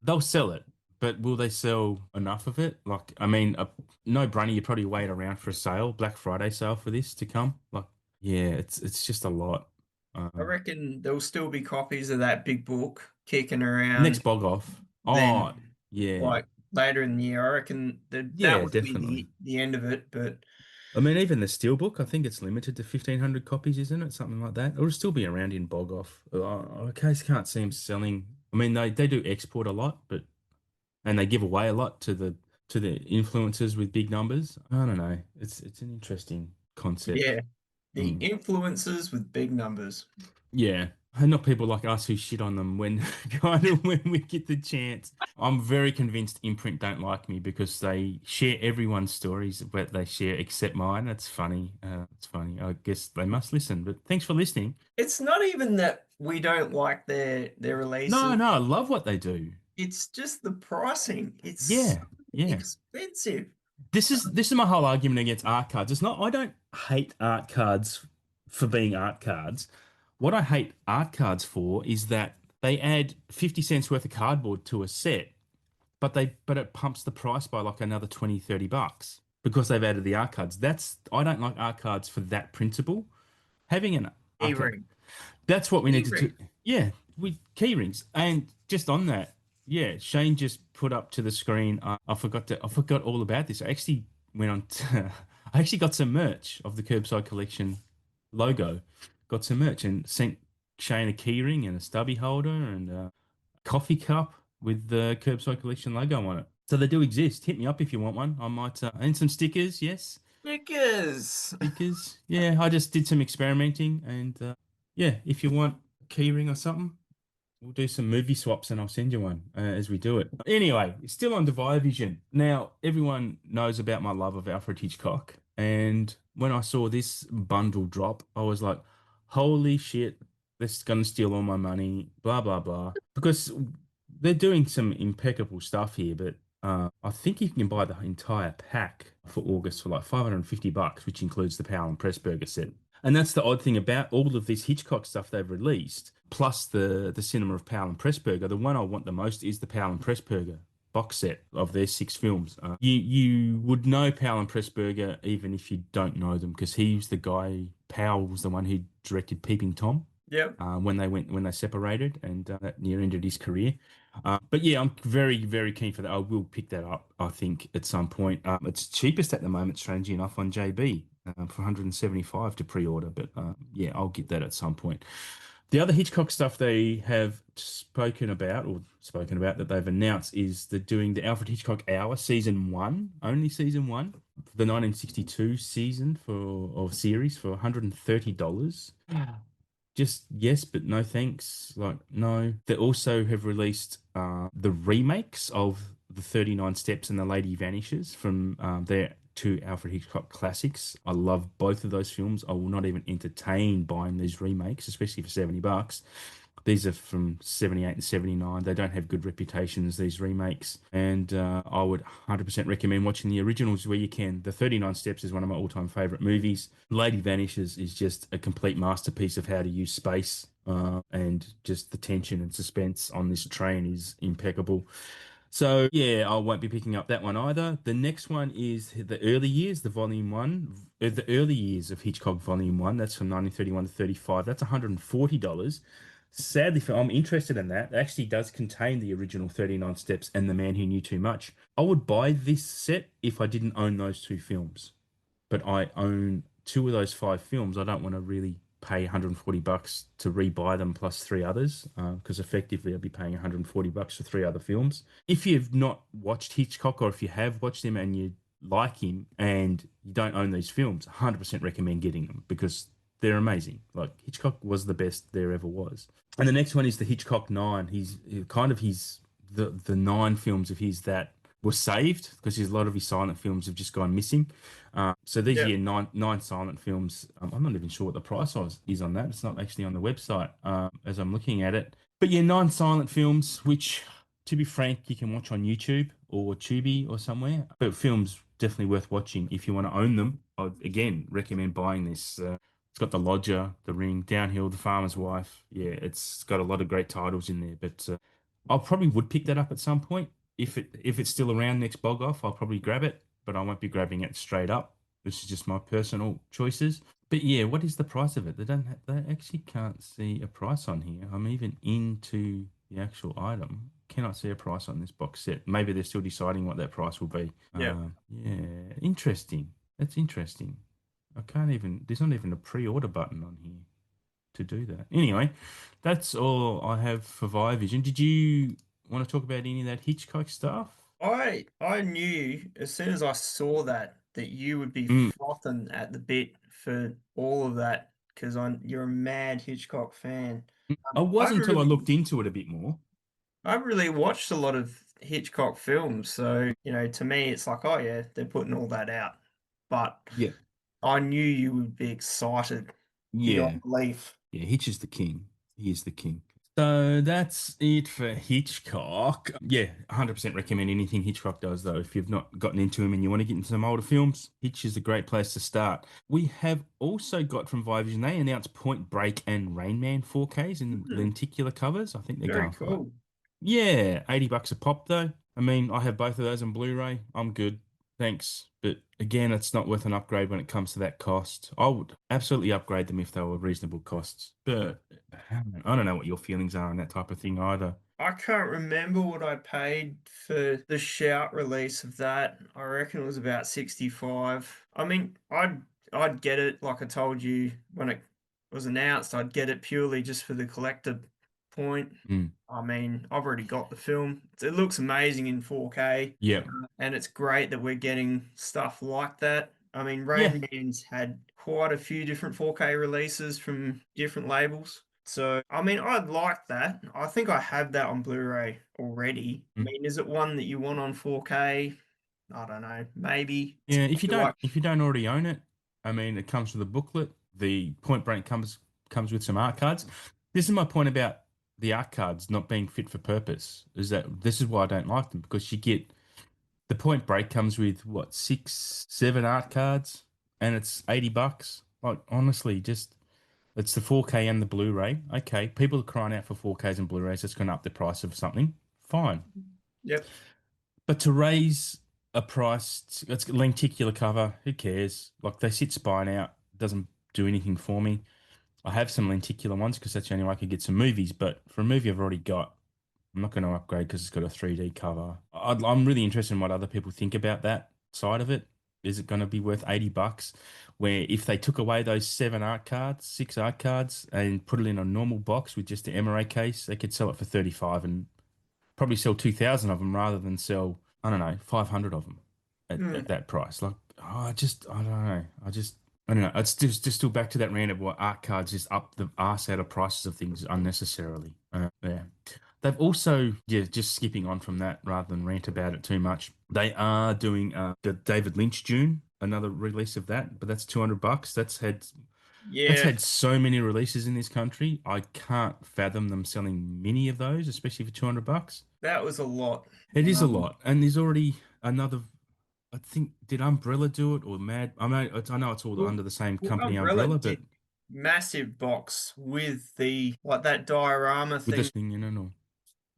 They'll sell it, but will they sell enough of it? Like, I mean, no brainer, you probably wait around for a sale, Black Friday sale for this to come. Like, yeah, it's just a lot. I Um, reckon there'll still be copies of that big book kicking around Next bog off. Oh, then, yeah. like later in the year. I reckon that Yeah, would be definitely. the end of it, but I mean, even the Steelbook, I think it's limited to 1,500 copies, isn't it? Something like that. It'll still be around in Bog Off. I case can't see them selling. I mean, they do export a lot, but and they give away a lot to the influencers with big numbers. I don't know. It's an interesting concept. yeah, the Mm. influencers with big numbers. Yeah, and not people like us who shit on them when kind of when we get the chance. I'm very convinced Imprint don't like me because they share everyone's stories, but they share except mine. That's funny. It's funny. I guess they must listen. But thanks for listening. It's not even that we don't like their No, releases. no, I love what they do. It's just the pricing. It's so Yeah, yeah. expensive. This is my whole argument against art cards. It's not I don't hate art cards for being art cards. What I hate art cards for is that they add 50 cents worth of cardboard to a set, but it pumps the price by like another 20, 30 bucks because they've added the art cards. That's I don't like art cards for that principle. Having an art card, E-ring. that's what we need to do. E-ring. Yeah, with key rings. And just on that, yeah, Shane just put up to the screen. I forgot all about this. I actually went on to, I actually got some merch of the Kerbside Collection logo. Got some merch and sent Shane a key ring and a stubby holder and a coffee cup with the Kerbside Collection logo on it. So they do exist. Hit me up if you want one. I might, and some stickers, yes. Stickers. Stickers. Yeah, I just did some experimenting and yeah, if you want a key ring or something, we'll do some movie swaps and I'll send you one as we do it. Anyway, still on Vision. Now, everyone knows about my love of Alfred Hitchcock. And when I saw this bundle drop, I was like, holy shit, this is going to steal all my money, blah, blah, blah. Because they're doing some impeccable stuff here, but I think you can buy the entire pack for August for like 550 bucks, which includes the Powell and Pressburger set. And that's the odd thing about all of this Hitchcock stuff they've released, plus the Cinema of Powell and Pressburger. The one I want the most is the Powell and Pressburger box set of their 6 films. You would know Powell and Pressburger even if you don't know them, because he was the guy. Powell was the one who directed Peeping Tom. Yep. When they separated, and that near ended his career. But yeah, I'm very very keen for that. I will pick that up. I think at some point. It's cheapest at the moment, strangely enough, on JB for 175 to pre-order. But yeah, I'll get that at some point. The other Hitchcock stuff they have spoken about that they've announced is they're doing the Alfred Hitchcock Hour season one, only season one, the 1962 season for or series for $130. Just yes, but no thanks. Like, no. They also have released the remakes of the 39 Steps and The Lady Vanishes from their two Alfred Hitchcock classics. I love both of those films. I will not even entertain buying these remakes, especially for $70. These are from 78 and 79. They don't have good reputations, these remakes. And I would 100% recommend watching the originals where you can. The 39 Steps is one of my all-time favorite movies. Lady Vanishes is just a complete masterpiece of how to use space. And just the tension and suspense on this train is impeccable. So yeah, I won't be picking up that one either. The next one is the early years, the volume one, the early years of Hitchcock volume one. That's from 1931 to 35. That's $140. Sadly, I'm interested in that. It actually does contain the original 39 Steps and The Man Who Knew Too Much. I would buy this set if I didn't own those two films, but I own two of those five films. I don't want to really pay $140 to rebuy them plus three others, because effectively I'll be paying $140 for three other films. If you've not watched Hitchcock, or if you have watched him and you like him and you don't own these films, 100% recommend getting them because they're amazing. Like, Hitchcock was the best there ever was. And the next one is the Hitchcock Nine. He's kind of his the nine films of his that were saved because a lot of his silent films have just gone missing. So these are Yep. your nine silent films. I'm not even sure what the is on that. It's not actually on the website as I'm looking at it. But yeah, nine silent films, which, to be frank, you can watch on YouTube or Tubi or somewhere. But films definitely worth watching if you want to own them. I'd again recommend buying this. It's got The Lodger, The Ring, Downhill, The Farmer's Wife. Yeah, it's got a lot of great titles in there. But I probably would pick that up at some point if it's still around next bog off. I'll probably grab it, but I won't be grabbing it straight up. This is just my personal choices. But yeah, what is the price of it? They actually can't see a price on here. I'm even into the actual item. Cannot see a price on this box set. Maybe they're still deciding what that price will be. Yep. Yeah, interesting. That's interesting. I can't even, there's not even a pre-order button on here to do that. Anyway, that's all I have for Via Vision. Did you want to talk about any of that Hitchcock stuff? I knew as soon as I saw that you would be Mm, frothing at the bit for all of that because you're a mad Hitchcock fan. I was I've until I really looked into it a bit more. I've really watched a lot of Hitchcock films, so to me it's like, oh yeah, they're putting all that out. But Yeah. I knew you would be excited Yeah. beyond belief. Yeah, Hitch is the king. He is the king. So that's it for Hitchcock. Yeah, 100% recommend anything Hitchcock does, though. If you've not gotten into him and you want to get into some older films, Hitch is a great place to start. We have also got from Vision, they announced Point Break and Rain Man 4Ks in Hmm, lenticular covers. I think they're very going for like, cool. yeah, $80 a pop, though. I mean, I have both of those on Blu-ray. I'm good. Thanks. But again, it's not worth an upgrade when it comes to that cost. I would absolutely upgrade them if they were reasonable costs. But I don't know what your feelings are on that type of thing either. I can't remember what I paid for the Shout release of that. I reckon it was about 65. I mean, I'd get it like I told you when it was announced, I'd get it purely just for the collector point. Mm. I mean, I've already got the film. It looks amazing in 4K, Yeah. and it's great that we're getting stuff like that. I mean, Yeah. Rain Man's had quite a few different 4K releases from different labels. So, I mean, I'd like that. I think I have that on Blu-ray already. I Mm. mean, is it one that you want on 4K? I don't know. Maybe. Yeah. Feel like, If you don't already own it, I mean, it comes with a booklet. The Point Break comes with some art cards. This is my point about the art cards not being fit for purpose. Is that this is why I don't like them, because you get the Point Break comes with what, six, seven art cards, and it's $80. Like, honestly, just it's the 4K and the Blu-ray. Okay, people are crying out for 4Ks and Blu-rays. It's going to up the price of something. Fine, yep. but to raise a price, it's lenticular cover. Who cares? Like, they sit spine out. Doesn't do anything for me. I have some lenticular ones because that's the only way I could get some movies. But for a movie I've already got, I'm not going to upgrade because it's got a 3D cover. I'm really interested in what other people think about that side of it. Is it going to be worth $80? Where if they took away those seven art cards, six art cards, and put it in a normal box with just the MRA case, they could sell it for 35 and probably sell 2,000 of them rather than sell, I don't know, 500 of them at Hmm. that price. Like, I don't know. I don't know. It's just still back to that rant of what art cards just up the arse out of prices of things unnecessarily. Yeah. They've also, yeah, just skipping on from that rather than rant about it too much. They are doing the David Lynch Dune, another release of that, but that's $200. That's Yeah, had so many releases in this country. I can't fathom them selling many of those, especially for $200. that was a lot. It is a Um, lot, and there's already another. I think did Umbrella do it or Mad? I know it's all well, under the same well, company, Umbrella Umbrella, but did massive box with the like that diorama with thing. this thing, no.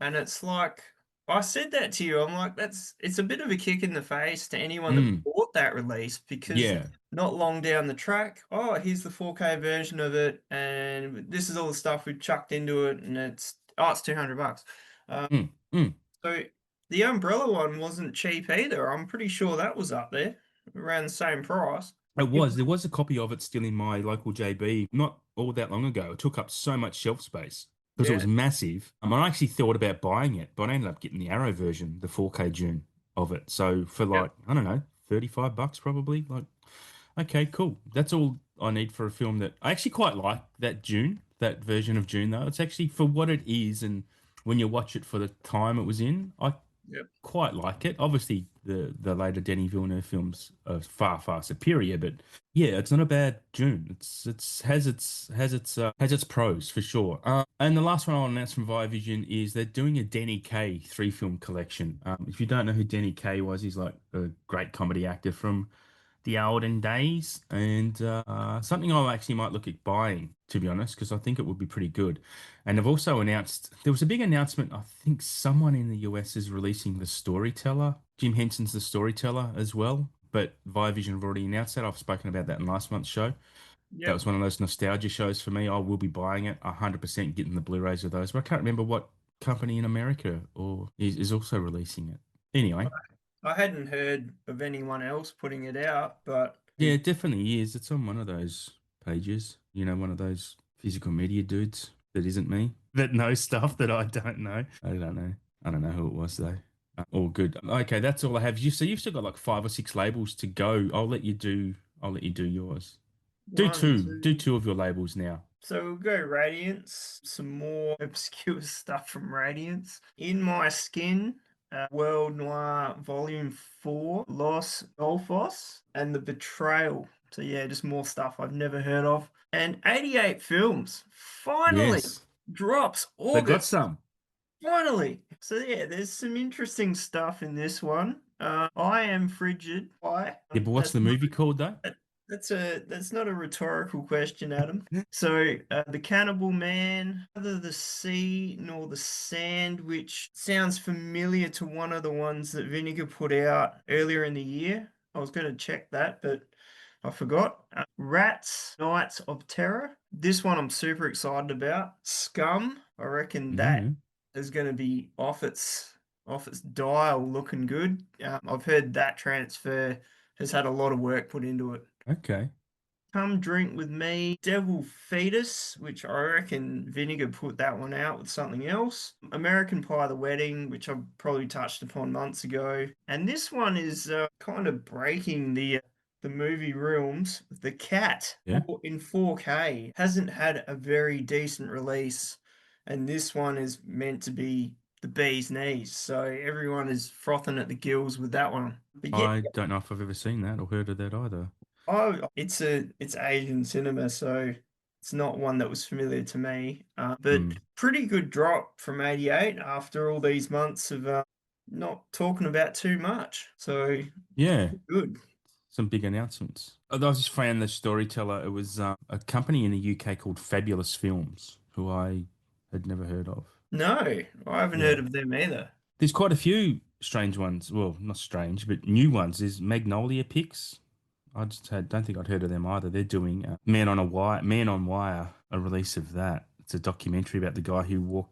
And it's like, I said that to you. I'm like, it's a bit of a kick in the face to anyone that Mm, bought that release because yeah. not long down the track, oh, here's the 4K version of it, and this is all the stuff we've chucked into it, and it's $200. Um, Mm, mm. so the Umbrella one wasn't cheap either. I'm pretty sure that was up there around the same price. It was. There was a copy of it still in my local JB not all that long ago. It took up so much shelf space because it Yeah, was massive. I actually thought about buying it, but I ended up getting the Arrow version, the 4K June of it. So for yep, like, I don't know, $35 probably. Like, okay, cool. That's all I need for a film that I actually quite like that June, that version of June though. It's actually for what it is and when you watch it for the time it was in, I yep. quite like it. Obviously, the later Denis Villeneuve films are far superior, but yeah, it's not a bad June. It's has its pros for sure. And the last one I'll announce from Via Vision is they're doing a Denny Kaye three film collection. If you don't know who Denny Kaye was, he's like a great comedy actor from the olden days, and something I actually might look at buying, to be honest, because I think it would be pretty good. And they've also announced there was a big announcement. I think someone in the US is releasing The Storyteller. Jim Henson's The Storyteller as well. But Viavision have already announced that. I've spoken about that in last month's show. That Yep. was one of those nostalgia shows for me. I will be buying it 100%, getting the Blu-rays of those. But I can't remember what company in America or is also releasing it. Anyway, I hadn't heard of anyone else putting it out, but yeah, it definitely is. It's on one of those pages, one of those physical media dudes that isn't me, that knows stuff that I don't know. I don't know. I don't know who it was though. All good. Okay, that's all I have. So you've still got like five or six labels to go. I'll let you do yours. Do one, two. Do two. two of your labels now. So we'll go Radiance, some more obscure stuff from Radiance. In My Skin, World Noir Volume 4, Los Golfos, and The Betrayal. So yeah, just more stuff I've never heard of. And 88 Films finally Yes. drops They got August. some. Finally. So yeah, there's some interesting stuff in this one. I Am Frigid. Why? Yeah, but what's That's the movie called though? that's not a rhetorical question, Adam. So the Cannibal Man, neither the sea nor the sand, which sounds familiar to one of the ones that Vinegar put out earlier in the year. I was going to check that, but I forgot. Rats, Nights of Terror. This one I'm super excited about. Scum. I reckon that No. is going to be off its dial, looking good. I've heard that transfer has had a lot of work put into it. Okay. Come Drink With Me, Devil Fetus, which I reckon Vinegar put that one out with something else. American Pie The Wedding, which I probably touched upon months ago. And this one is kind of breaking the movie realms. The Cat Yeah. in 4K hasn't had a very decent release, and this one is meant to be the bee's knees. So everyone is frothing at the gills with that one. But yeah, I don't know if I've ever seen that or heard of that either. oh, it's Asian cinema, so it's not one that was familiar to me. But Hmm. pretty good drop from 88 after all these months of not talking about too much. So Yeah. good. Some big announcements. I was just found the storyteller. It was a company in the UK called Fabulous Films, who I had never heard of. No, I haven't heard Yeah. of them either. There's quite a few strange ones. Well, not strange, but new ones. There's Magnolia Picks. don't think I'd heard of them either. They're doing Man on Wire, a release of that. It's a documentary about the guy who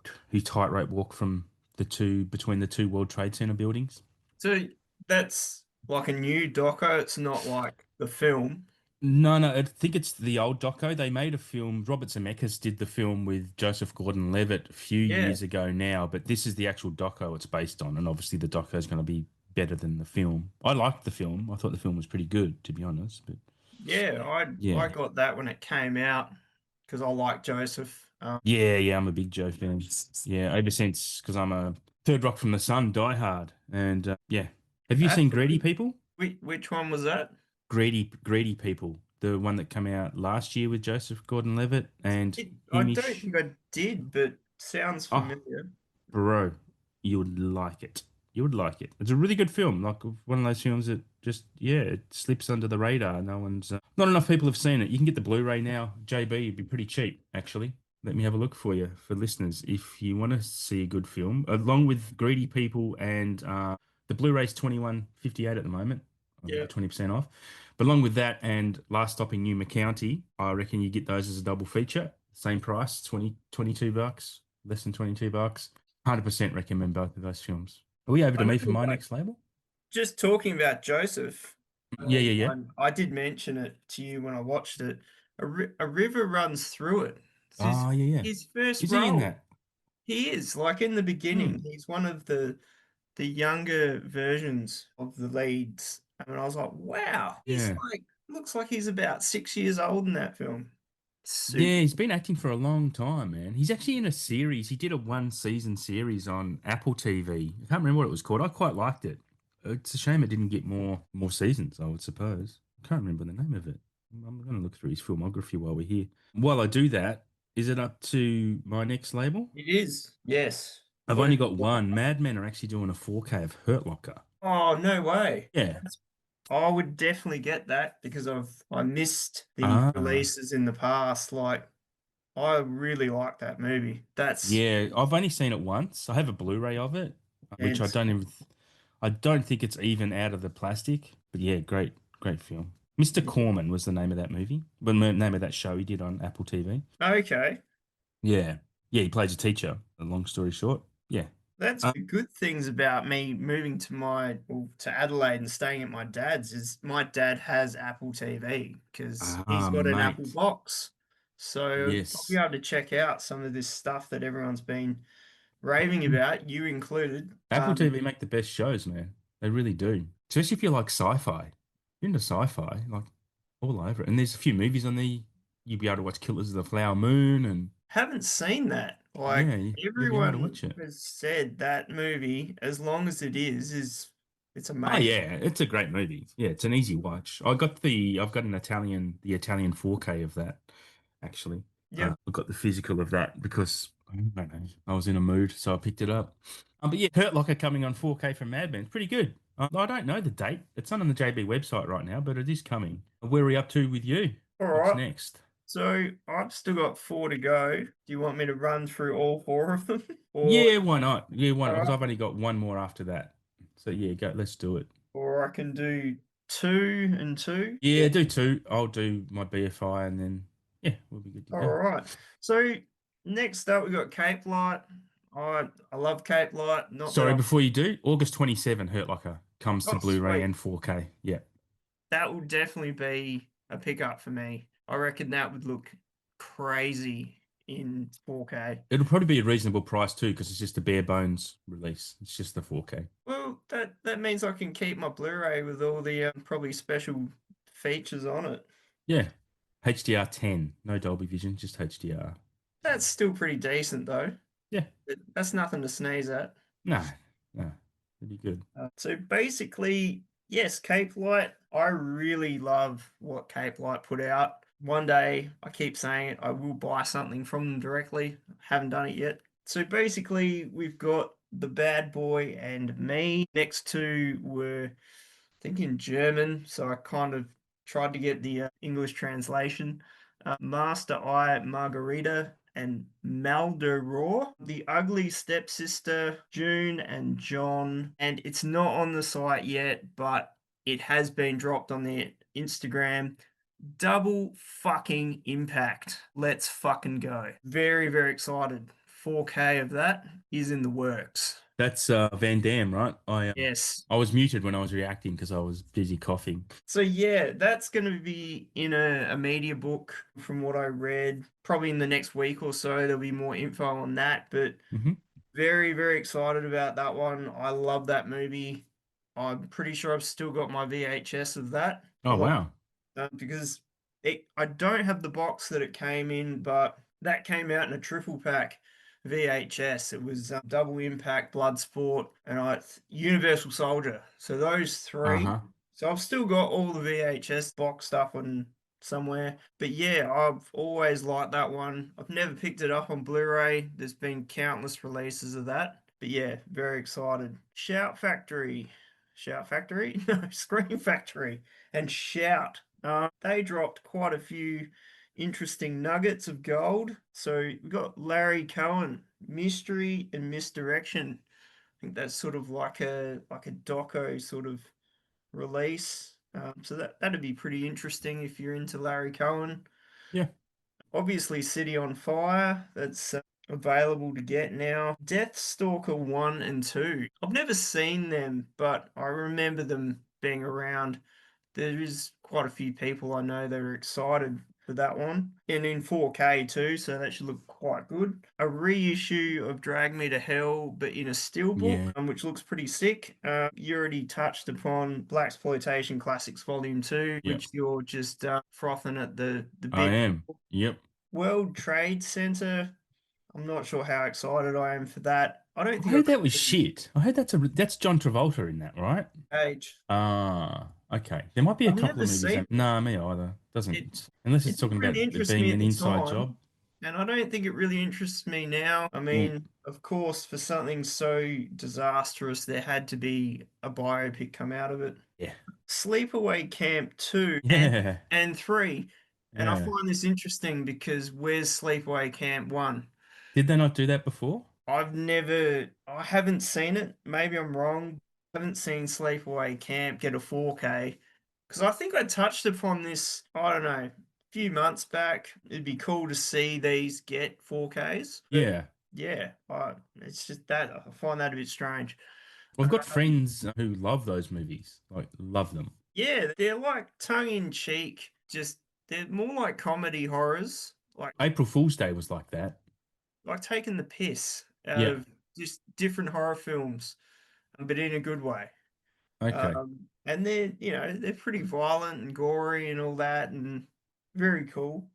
tightrope walked from between the two World Trade Center buildings. So that's like a new doco. It's not like the film. No, no, I think it's the old doco. They made a film. Robert Zemeckis did the film with Joseph Gordon-Levitt a few Yeah. years ago now, but this is the actual doco it's based on, and obviously the doco is going to be better than the film. I liked the film. I thought the film was pretty good, to be honest. But Yeah, I yeah, got that when it came out because I like Joseph. yeah, I'm a big Joe fan. Yeah, ever since because I'm a Third Rock from the Sun diehard, and yeah. Have you seen Greedy Absolutely. People? Which one was that? Greedy People, the one that came out last year with Joseph Gordon-Levitt and I don't Hamish. think I did, but sounds Oh, familiar. bro, you would like it. You would like it. It's a really good film. Like one of those films that just, yeah, it slips under the radar. Not enough people have seen it. You can get the Blu-ray now. JB, it'd be pretty cheap, actually. Let me have a look for you, for listeners. If you want to see a good film, along with Greedy People and the Blu-ray's 21.58 at the moment. I'll give Yeah. you 20% off. But along with that and Last Stop in New County, I reckon you get those as a double feature. Same price, 22 bucks, less than 22 bucks. 100% recommend both of those films. Are we over to I know, me for my like, next label? just talking about Joseph, Yeah, yeah, yeah. I did mention it to you when I watched it. A river runs through it. It's Oh, yeah, yeah. his first Is he in role. that? He is like in the beginning. Hmm. He's one of the younger versions of the leads, and I was like, wow, he's Yeah. like looks like he's about 6 years old in that film. Yeah, Super. he's been acting for a long time, man. He's actually in a series. He did a one season series on Apple TV. I can't remember what it was called. I quite liked it. It's a shame it didn't get more seasons, I would suppose. I can't remember the name of it. I'm going to look through his filmography while we're here. While I do that, is it up to my next label? It is. Yes. I've What only have you got got? one. Mad Men are actually doing a 4K of Hurt Locker. Oh, no way. Yeah. I would definitely get that because I missed the Ah. releases in the past. Like I really like that movie. That's Yeah, I've only seen it once. I have a Blu-ray of it, which intense. I don't think it's even out of the plastic. But yeah, great film. Mr. Corman was the name of that movie, the name of that show he did on Apple TV. Okay. Yeah, yeah, he plays a teacher. A long story short, yeah. That's Uh, the good things about me moving to Adelaide and staying at my dad's is my dad has Apple TV because he's got an Apple mate, box. So I'll be yes. able to check out some of this stuff that everyone's been raving about, you included. Apple TV make the best shows, man. They really do. Especially if you like sci-fi. You're into sci-fi, like all over it. And there's a few movies on there. You'll be able to watch Killers of the Flower Moon and Haven't seen that. yeah, Like you'll be able to everyone watch it. has said that movie, as long as it is it's Oh amazing. yeah, it's a great movie. Yeah, it's an easy watch. I've got the Italian 4K of that actually. Yep. I got the physical of that because I don't know, I was in a mood, so I picked it up. But yeah, Hurt Locker coming on 4K from Mad Men, it's pretty good. I don't know the date. It's not on the JB website right now, but it is coming. Where are we up to with you? All What's right. next? So I've still got four to go. Do you want me to run through all four of them? Or Yeah, why not? Yeah, why not? all Because right, I've only got one more after that. So yeah, go. Let's do it. or I can do two and two. Yeah, do two. I'll do my BFI and then yeah, we'll be good to All go. right. So next up we got Cape Light. I love Cape Light. Not that Sorry, I before you do, August 27, Hurt Locker comes to oh Blu-ray sweet. and 4K. Yeah. That will definitely be a pickup for me. I reckon that would look crazy in 4K. It'll probably be a reasonable price too, because it's just a bare bones release. It's just the 4K. Well, that means I can keep my Blu-ray with all the probably special features on it. Yeah. HDR10, no Dolby Vision, just HDR. That's still pretty decent though. Yeah. That's nothing to sneeze at. No, no. It'd be good. So basically, yes, Cape Light. I really love what Cape Light put out. One day, I keep saying it, I will buy something from them directly. Haven't done it yet. So basically, we've got the bad boy and me. Next two were, I think, in German. So I kind of tried to get the English translation. Master Eye Margarita and Maldoror, The Ugly Stepsister, June and John. And it's not on the site yet, but it has been dropped on their Instagram. Double fucking impact. Let's fucking go. Very, very excited. 4K of that is in the works. That's Van Damme, right? Yes. I was muted when I was reacting because I was busy coughing. So yeah, that's going to be in a media book from what I read. Probably in the next week or so, there'll be more info on that. But Hmm. very, very excited about that one. I love that movie. I'm pretty sure I've still got my VHS of that. Oh wow. Because I don't have the box that it came in, but that came out in a triple pack VHS. It was Double Impact, Bloodsport, and Universal Soldier. So those three. Uh-huh. So I've still got all the VHS box stuff on somewhere. But yeah, I've always liked that one. I've never picked it up on Blu-ray. There's been countless releases of that. But yeah, very excited. Shout Factory. Shout Factory? No, Scream Factory and Shout. They dropped quite a few interesting nuggets of gold. So we've got Larry Cohen, Mystery and Misdirection. I think that's sort of like a doco sort of release. So that'd be pretty interesting if you're into Larry Cohen. Yeah. Obviously, City on Fire. That's available to get now. Deathstalker 1 and 2. I've never seen them, but I remember them being around. There is quite a few people I know that are excited for that one. And in 4K too, so that should look quite good. A reissue of Drag Me to Hell, but in a steelbook, Yeah. which looks pretty sick. You already touched upon Blaxploitation Classics Volume 2, Yeah. which you're just frothing at the I bit. am. Yep. World Trade Center. I'm not sure how excited I am for that. I don't I think heard I've that was shit. I heard that's John Travolta in that, right? age. Ah, okay. There might be a I've couple never of movies seen that. Nah, me either. it. Doesn't unless it's It didn't talking about really it interest me being at an the inside time, job. and I don't think it really interests me now. I Mm, mean, of course, for something so disastrous, there had to be a biopic come out of it. yeah. Sleepaway Camp 2 Yeah. and 3. And I Yeah. find this interesting because where's Sleepaway Camp 1? Did they not do that before? I haven't seen it. Maybe I'm wrong. I haven't seen Sleepaway Camp get a 4K because I think I touched upon this, I don't know, a few months back. It'd be cool to see these get 4Ks. But Yeah. yeah, it's just that I find that a bit strange. We've got friends who love those movies. Like love them. Yeah, they're like tongue in cheek, just they're more like comedy horrors, April Fool's Day was like that. like taking the piss out Yeah. of just different horror films, but in a good way. Okay. And they're pretty violent and gory and all that, and very cool.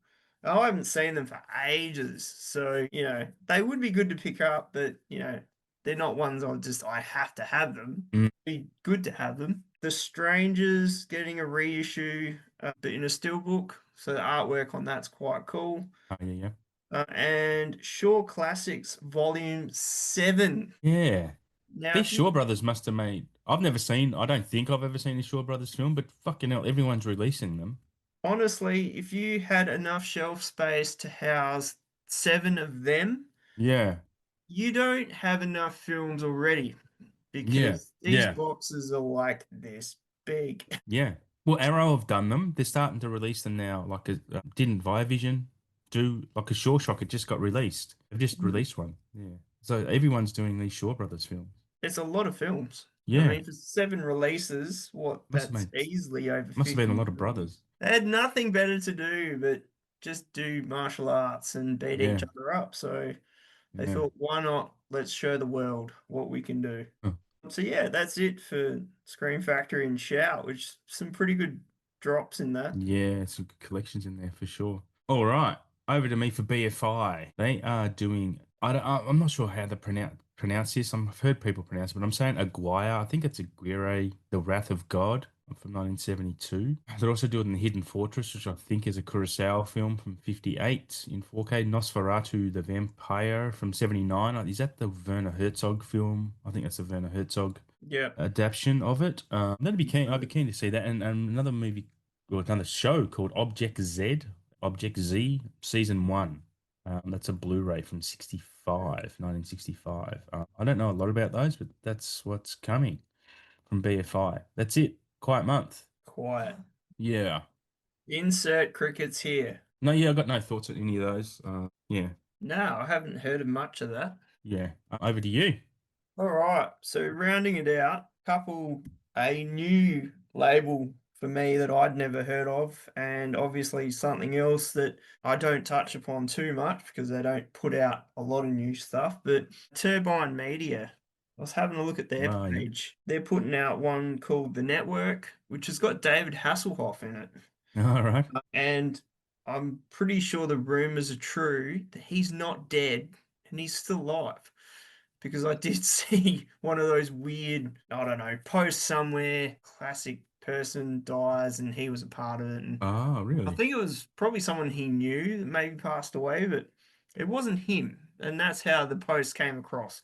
I haven't seen them for ages, so they would be good to pick up, but they're not ones I have to have them. Mm, Be good to have them. The Strangers getting a reissue, but in a steelbook, so the artwork on that's quite cool. oh, yeah, yeah. And Shaw Classics Volume 7. Yeah. Now, These if you Shaw Brothers must have made. I don't think I've ever seen a Shaw Brothers film, but fucking hell, everyone's releasing them. Honestly, if you had enough shelf space to house 7 of them, Yeah. you don't have enough films already Yeah. because these Yeah. boxes are like this big. Yeah. Well, Arrow have done them. They're starting to release them now. Like, didn't Viavision do like a Shaw Shock? It just got released. They've just released one. Yeah. So everyone's doing these Shaw Brothers films. It's a lot of films. I Yeah. mean, for 7 releases, Must have that's made. easily over Must have been a 50 lot of films. brothers. They had nothing better to do but just do martial arts and beat each Yeah. other up. So they Yeah. thought, why not? Let's show the world what we can do. Huh. So yeah, that's it for Scream Factory and Shout, which some pretty good drops in that. Yeah. Some good collections in there for sure. All right. Over to me for BFI. They are doing. I'm not sure how to pronounce this. I've heard people pronounce it, but I'm saying Aguirre. I think it's Aguirre, The Wrath of God from 1972. They're also doing The Hidden Fortress, which I think is a Kurosawa film from 58 in 4K. Nosferatu the Vampire from 79. Is that the Werner Herzog film? I think that's the Werner Herzog Yeah. adaptation of it. I'd be keen to see that. And another movie or another show called Object Z, season one. That's a Blu-ray from 1965. I don't know a lot about those, but that's what's coming from BFI. That's it. Quiet month. Quiet. Yeah. Insert crickets here. No, yeah, I got no thoughts on any of those. Yeah, No, I haven't heard of much of that. yeah. Over to you. All right, so rounding it out, a new label for me that I'd never heard of, and obviously something else that I don't touch upon too much because they don't put out a lot of new stuff. But Turbine Media, I was having a look at their Oh, yeah. page. They're putting out one called The Network, which has got David Hasselhoff in it. All right. And I'm pretty sure the rumors are true that he's not dead and he's still alive. Because I did see one of those weird, I don't know, posts somewhere, classic person dies and he was a part of it. And Oh, I really? think it was probably someone he knew that maybe passed away, but it wasn't him. And that's how the post came across.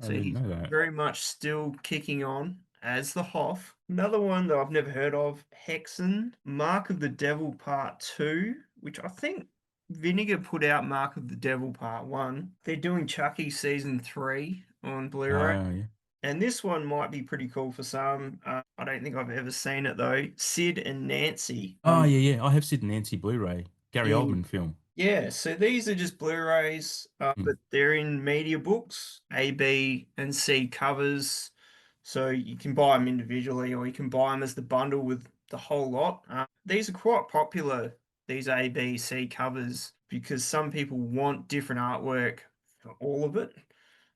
I So didn't he's know that. very much still kicking on as the Hoff. Another one that I've never heard of, Hexen, Mark of the Devil Part 2, which I think Vinegar put out Mark of the Devil Part 1. They're doing Chucky Season 3 on Blu-ray. Oh, yeah. And this one might be pretty cool for some. I don't think I've ever seen it though. Sid and Nancy. Oh, yeah, yeah. I have seen Nancy Blu-ray. Gary Yeah, Oldman film. yeah, so these are just Blu-rays, Mm. but they're in media books, A, B, and C covers. So you can buy them individually or you can buy them as the bundle with the whole lot. These are quite popular, these A, B, C covers, because some people want different artwork for all of it,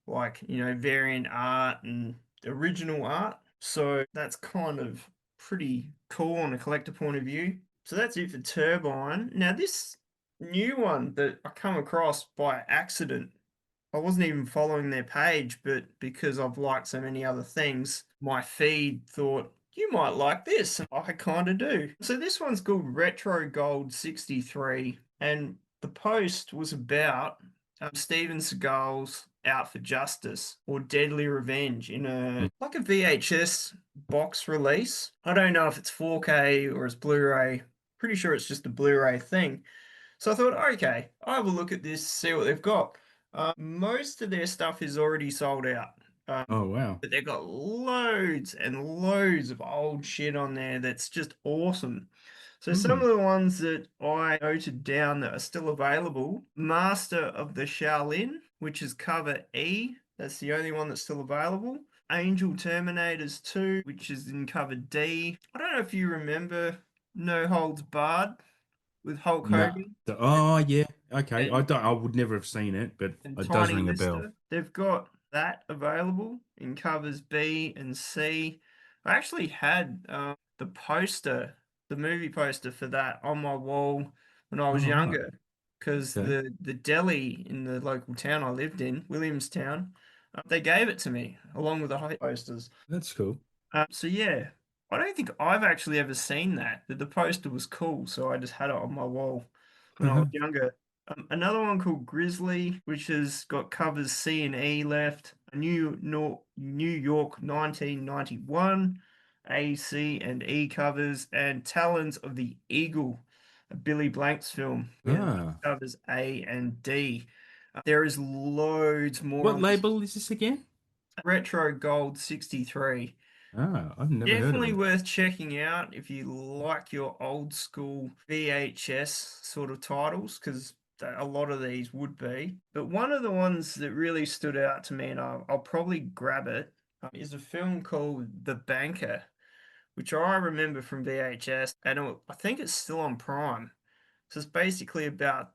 like, variant art and original art. So that's kind of pretty cool on a collector point of view. So that's it for Turbine. Now, this new one that I come across by accident, I wasn't even following their page, but because I've liked so many other things, my feed thought, you might like this. And I kind of do. So this one's called Retro Gold 63, and the post was about Steven Seagal's Out for Justice or Deadly Revenge in Mm. a VHS box release. I don't know if it's 4K or it's Blu-ray. Pretty sure it's just a Blu-ray thing. So I thought, okay, I'll have a look at this, see what they've got. Most of their stuff is already sold out. Oh, wow. But they've got loads and loads of old shit on there that's just awesome. So some Mm. of the ones that I noted down that are still available, Master of the Shaolin, which is cover E. That's the only one that's still available. Angel Terminators 2, which is in cover D. I don't know if you remember No Holds Barred with Hulk No. Hogan Oh, yeah. Okay. and I would never have seen it, but it does Tiny ring a bell. Lister. They've got that available in covers B and C. I actually had the poster, the movie poster for that on my wall when I was Oh, right. younger, because Okay. the deli in the local town I lived in, Williamstown, they gave it to me along with the posters. That's cool. So yeah, I don't think I've actually ever seen that. That the poster was cool, so I just had it on my wall when I was younger. Another one called Grizzly, which has got covers C and E left. A New York 1991, A, C, and E covers, and Talons of the Eagle, a Billy Blanks film with Ah. covers A and D. There is loads more What on this. label is this again? Retro Gold 63. Ah, I've never heard of Definitely them. worth checking out if you like your old school VHS sort of titles, because a lot of these would be. But one of the ones that really stood out to me, and I'll probably grab it, is a film called The Banker, which I remember from VHS, and I think it's still on Prime. So it's basically about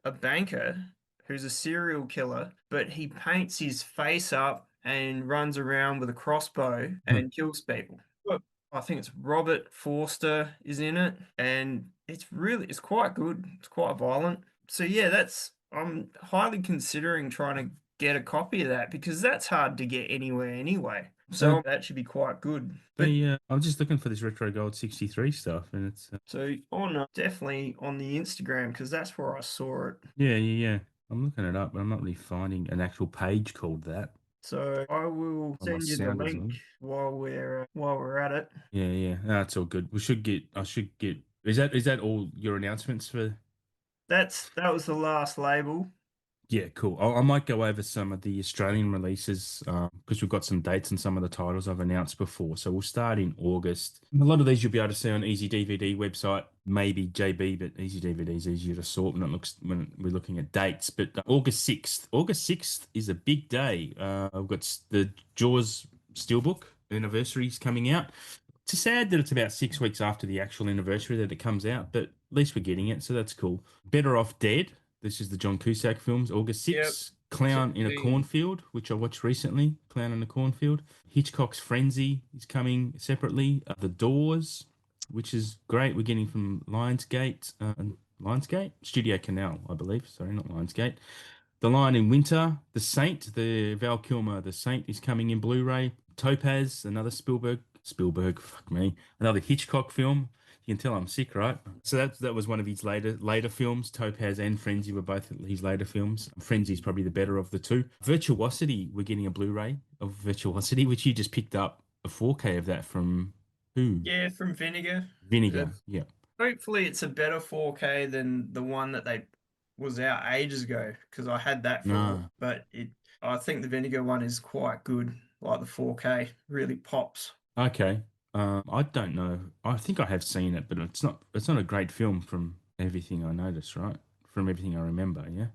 a banker who's a serial killer, but he paints his face up and runs around with a crossbow and kills people. Look, I think it's Robert Forster is in it, and it's quite good. It's quite violent. So yeah, I'm highly considering trying to get a copy of that because that's hard to get anywhere anyway. Uh, So that should be quite good. But yeah, I'm just looking for this Retro Gold 63 stuff, and it's so on definitely on the Instagram because that's where I saw it. yeah, yeah, yeah. I'm looking it up, but I'm not really finding an actual page called that So I will on my send you the Sounders link link. while we're at it. Yeah, yeah. No, that's all good. I should get. Is that all your announcements for? That was the last label. Yeah, cool. I might go over some of the Australian releases because we've got some dates on some of the titles I've announced before. So we'll start in August. A lot of these you'll be able to see on Easy DVD website, maybe JB, but Easy DVD is easier to sort when we're looking at dates. But August 6th, August 6th is a big day. I've got the Jaws Steelbook anniversary's coming out. It's sad that it's about 6 weeks after the actual anniversary that it comes out, but at least we're getting it, so that's cool. Better Off Dead. This is the John Cusack films. August Yep. 6th. Clown in a TV. Cornfield, which I watched recently. Clown in a Cornfield. Hitchcock's Frenzy is coming separately. The Doors, which is great. We're getting from Lionsgate. Lionsgate? Studio Canal, I believe. Sorry, not Lionsgate. The Lion in Winter, The Saint, the Val Kilmer, The Saint is coming in Blu-ray. Topaz, another Spielberg, fuck me, another Hitchcock film. You can tell I'm sick, right? So that was one of his later films. Topaz and Frenzy were both his later films. Frenzy is probably the better of the two. Virtuosity, we're getting a Blu-ray of Virtuosity, which you just picked up a 4K of that from who? Yeah, from Vinegar. Vinegar. That's, Yeah. hopefully it's a better 4K than the one that they was out ages ago because I had that for, No. but I think the Vinegar one is quite good. Like the 4K really pops. Okay. I don't know. I think I have seen it, but it's not a great film from everything I noticed, right? From everything I remember, yeah.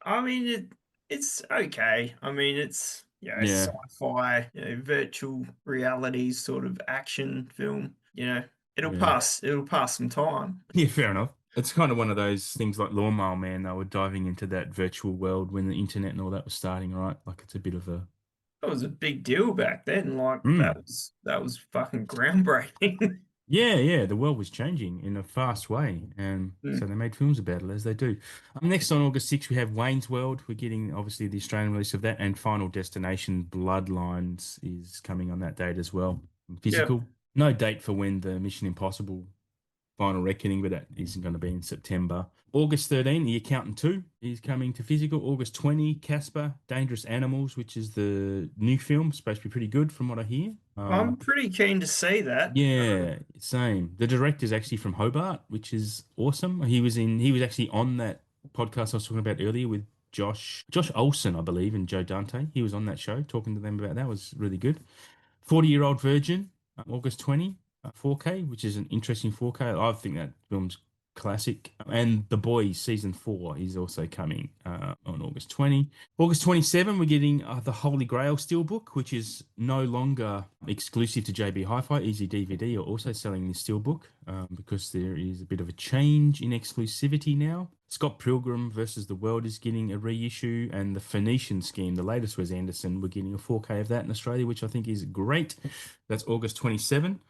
I mean it's okay. I mean it's Yeah. sci-fi, virtual reality sort of action film. Yeah. It'll pass some time. Yeah, fair enough. It's kind of one of those things like Lawnmower Man. They were diving into that virtual world when the internet and all that was starting, right? Like it's a bit of a That was a big deal back then. Like mm. that was fucking groundbreaking. Yeah, yeah. The world was changing in a fast way, and so Mm. they made films about it as they do. Next on August 6th, we have Wayne's World. We're getting obviously the Australian release of that, and Final Destination Bloodlines is coming on that date as well. Yep. Physical. No date for when the Mission Impossible Final Reckoning, but that isn't going to be in September. August 13, The Accountant 2 is coming to physical. August 20, Casper, Dangerous Animals, which is the new film. Supposed to be pretty good from what I hear. I'm pretty keen to see that. Yeah, same. The director's actually from Hobart, which is awesome. He was actually on that podcast I was talking about earlier with Josh Olson, I believe, and Joe Dante. He was on that show talking to them about that. It was really good. 40-Year-Old Virgin, August 20, 4K, which is an interesting 4K. I think that film's classic. And The Boys season 4 is also coming on August 20. August 27, we're getting the Holy Grail Steelbook, which is no longer exclusive to JB Hi-Fi. Easy DVD are also selling this Steelbook because there is a bit of a change in exclusivity now. Scott Pilgrim versus the World is getting a reissue, and the Phoenician Scheme, the latest Wes Anderson, we're getting a 4K of that in Australia, which I think is great. That's August 27.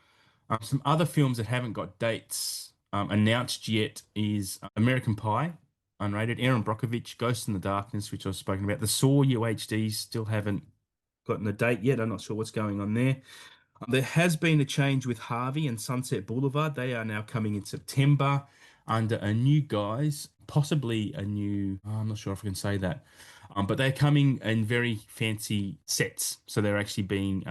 Some other films that haven't got dates announced yet is American Pie, unrated. Aaron Brockovich, Ghost in the Darkness, which I've spoken about. The Saw UHDs still haven't gotten a date yet. I'm not sure what's going on there. There has been a change with Harvey and Sunset Boulevard. They are now coming in September under a new guise, possibly a new, I'm not sure if I can say that, but they're coming in very fancy sets. So they're actually being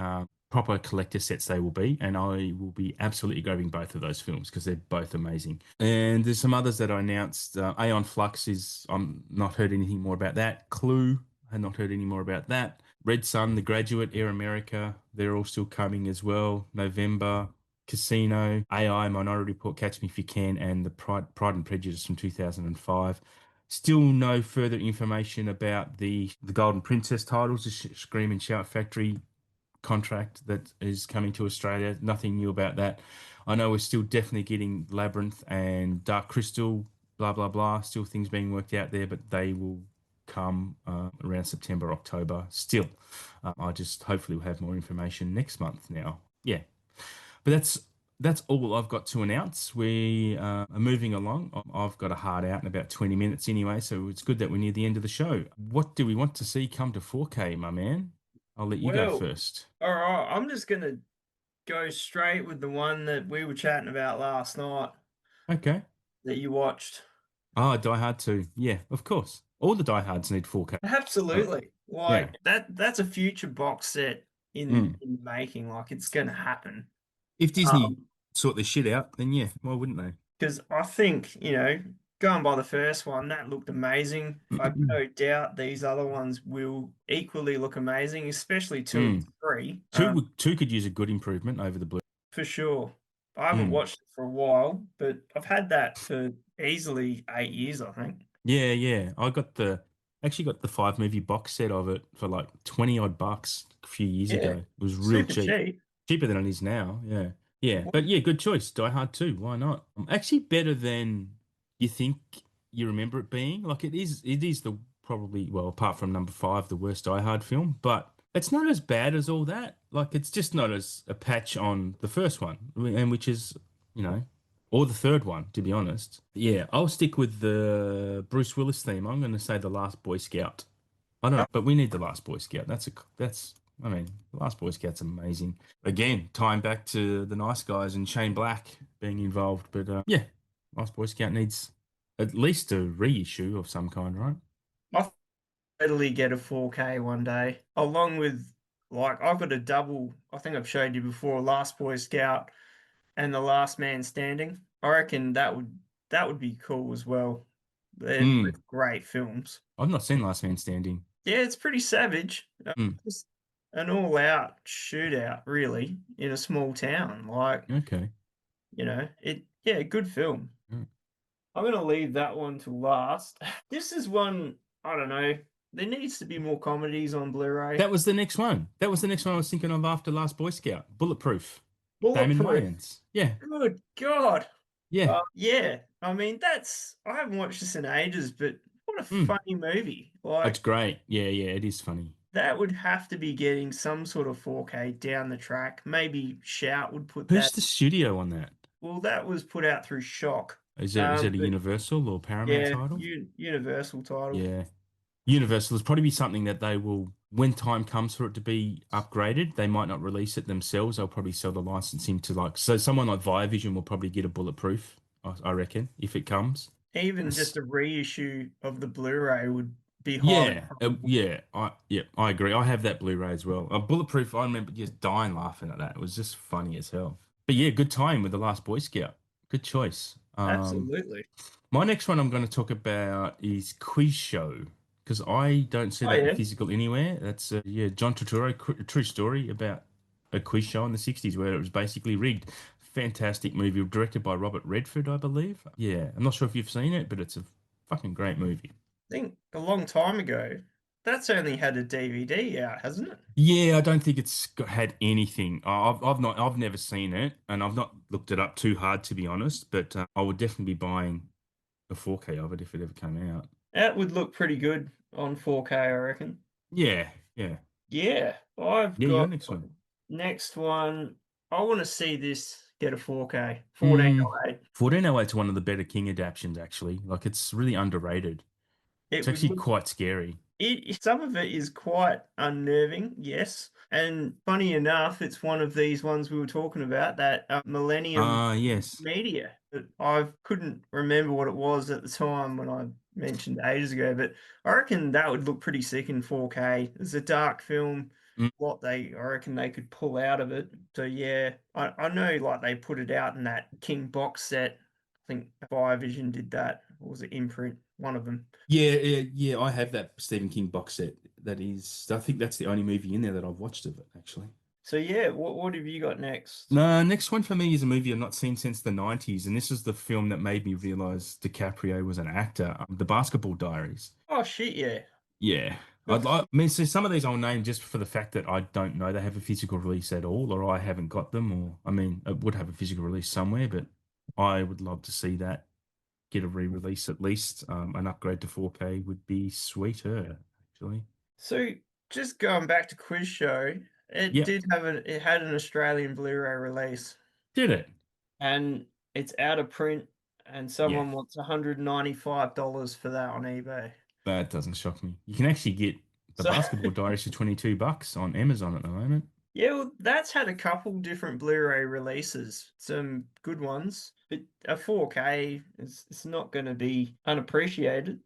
proper collector sets they will be. And I will be absolutely grabbing both of those films because they're both amazing. And there's some others that I announced. Aeon Flux I'm not heard anything more about that. Clue, I had not heard any more about that. Red Sun, The Graduate, Air America, they're all still coming as well. November, Casino, AI, Minority Report, Catch Me If You Can, and the Pride and Prejudice from 2005. Still no further information about the Golden Princess titles, the Scream and Shout Factory contract that is coming to Australia. Nothing new about that. I know we're still definitely getting Labyrinth and Dark Crystal, blah, blah, blah. Still things being worked out there, but they will come around September, October still. I just hopefully will have more information next month now. Yeah. But that's all I've got to announce. We are moving along. I've got a hard out in about 20 minutes anyway, so it's good that we're near the end of the show. What do we want to see come to 4K, my man? I'll let you go Well, first. all right. I'm just gonna go straight with the one that we were chatting about last night Okay. that you watched. Ah, Die Hard 2. Yeah, of course. All the Die Hards need 4K. Oh, Absolutely. yeah. Like that's a future box set Mm. in the making. Like it's gonna happen. If Disney Um, sort this shit out, then yeah, why wouldn't they? because I think, going by the first one, that looked amazing. I've no doubt these other ones will equally look amazing, especially two and Mm. three. Two could use a good improvement over the blue. For sure. I haven't Mm. watched it for a while, but I've had that for easily 8 years, I think. Yeah, yeah. I actually got the 5 movie box set of it for like 20 odd bucks a few years Yeah, ago. It was real super cheap. cheap. Cheaper than it is now. Yeah. Yeah. But yeah, good choice. Die Hard 2. Why not? Actually better than you think you remember it being. Like it is the probably, well, apart from number five, the worst Die Hard film, but it's not as bad as all that. Like it's just not as a patch on the first one, and which is, you know, or the third one, to be honest. Yeah, I'll stick with the Bruce Willis theme. I'm going to say The Last Boy Scout. I don't know, but we need The Last Boy Scout. I mean, The Last Boy Scout's amazing. Again, tying back to the Nice Guys and Shane Black being involved. But yeah, Last Boy Scout needs at least a reissue of some kind, right? I'll totally get a 4K one day, along with like I've got a double. I think I've showed you before, Last Boy Scout and The Last Man Standing. I reckon that would be cool as well. They're Mm. both great films. I've not seen Last Man Standing. Yeah, it's pretty savage. Mm. Just an all-out shootout, really, in a small town. Like, Okay. yeah, good film. Mm. I'm gonna leave that one to last. This is one, I don't know. There needs to be more comedies on Blu-ray. That was the next one. That was the next one I was thinking of after Last Boy Scout. Bulletproof. Damon Bulletproof. Wayans. Yeah. Good God. Yeah. Yeah. I mean, I haven't watched this in ages, but what a Mm. funny movie. It's Like, great. Yeah, yeah, it is funny. that would have to be getting some sort of 4K down the track. Maybe Shout would put Who's that. the studio on that? Well, that was put out through Shock. Is it a But Universal or Paramount yeah, title? Universal title. Yeah. Universal is probably be something that they will, when time comes for it to be upgraded, they might not release it themselves. They'll probably sell the licensing to like, so someone like Viavision will probably get a Bulletproof, I reckon, if it comes. Even just a reissue of the Blu-ray would be highly Yeah, probable. I agree. I have that Blu-ray as well. Bulletproof. I remember just dying laughing at that. It was just funny as hell. But yeah, good time with the Last Boy Scout. Good choice. Absolutely. My next one I'm going to talk about is Quiz Show because I don't see Oh that in yeah. physical anywhere. That's yeah, John Turturro, true story about a quiz show in the 60s where it was basically rigged. Fantastic movie, directed by Robert Redford, I believe. Yeah, I'm not sure if you've seen it, but it's a fucking great movie. I think a long time ago. That's only had a DVD out, hasn't it? Yeah, I don't think had anything. I've never seen it, and I've not looked it up too hard to be honest. But I would definitely be buying a 4K of it if it ever came out. That would look pretty good on 4K, I reckon. Yeah, yeah, Yeah, I've yeah. Your got next one. next one. I want to see this get a 4K, Mm, 1408. 1408's one of the better King adaptions actually. Like it's really underrated. It's It would actually look quite scary. some of it is quite unnerving, yes. And funny enough, it's one of these ones we were talking about, that Millennium Yes. Media. But I couldn't remember what it was at the time when I mentioned ages ago, but I reckon that would look pretty sick in 4K. It's a dark film. Mm. I reckon they could pull out of it. So yeah, I know like they put it out in that King box set. I think Vision did that. Or was it Imprint? One of them. Yeah, yeah, yeah. I have that Stephen King box set. I think that's the only movie in there that I've watched of it, actually. So yeah, what have you got next? No, next one for me is a movie I've not seen since the 90s, and this is the film that made me realize DiCaprio was an actor, The Basketball Diaries. Oh shit, yeah. Yeah. I mean, so some of these I'll name just for the fact that I don't know they have a physical release at all, or I haven't got them, or I mean, it would have a physical release somewhere, but I would love to see that get a re-release at least. An upgrade to 4K would be sweeter, actually. So just going back to Quiz Show, Yep. it had an Australian Blu-ray release, Did it? and it's out of print, and Yeah. someone wants $195 for that on eBay. That doesn't shock me. You can actually get the So Basketball Diaries for $22 on Amazon at the moment. yeah, well, that's had a couple different Blu-ray releases, some good ones, but a 4K is it's not going to be unappreciated.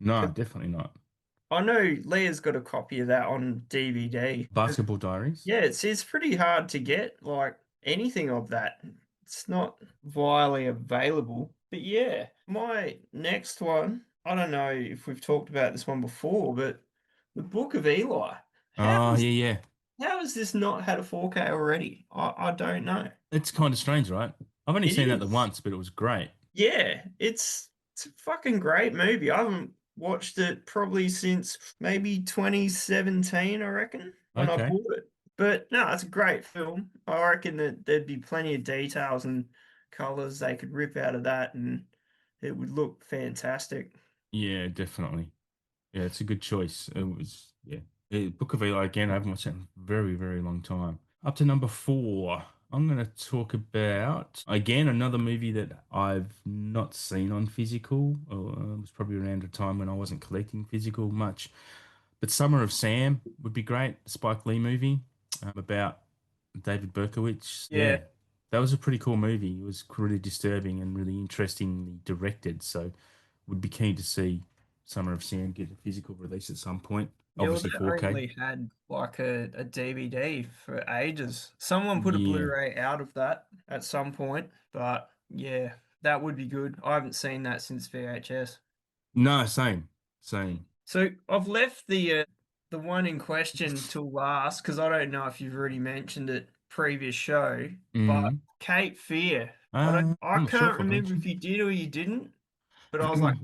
No, definitely not. I know Leah's got a copy of that on DVD. Basketball Diaries. Yeah, it's pretty hard to get like anything of that. It's not widely available. But yeah, my next one, I don't know if we've talked about this one before, but the Book of Eli. How Oh, is yeah, yeah. how has this not had a 4K already? I don't know. It's kind of strange, right? I've only It seen that the is. once, but it was great. Yeah, it's a fucking great movie. I haven't watched it probably since maybe 2017, I reckon, when I Okay. bought it. But no, it's a great film. I reckon that there'd be plenty of details and colors they could rip out of that, and it would look fantastic. Yeah, definitely. Yeah, it's a good choice. It was, yeah. Book of Eli again. I haven't watched that in a very, very long time. Up to number four. I'm going to talk about again another movie that I've not seen on physical. It was probably around a time when I wasn't collecting physical much. But Summer of Sam would be great. Spike Lee movie about David Berkowitz. Yeah, Yeah, that was a pretty cool movie. It was really disturbing and really interestingly directed. So, would be keen to see Summer of Sam get a physical release at some point. yeah. Well, Obviously they 4K. only had like a DVD for ages. Someone put a Yeah. Blu-ray out of that at some point, but yeah, that would be good. I haven't seen that since VHS. No, same, same. So I've left the one in question till last because I don't know if you've already mentioned it previous show, but Mm. Cape Fear. I I'm not sure can't if I've remember if mentioned. you did or you didn't, but I was like,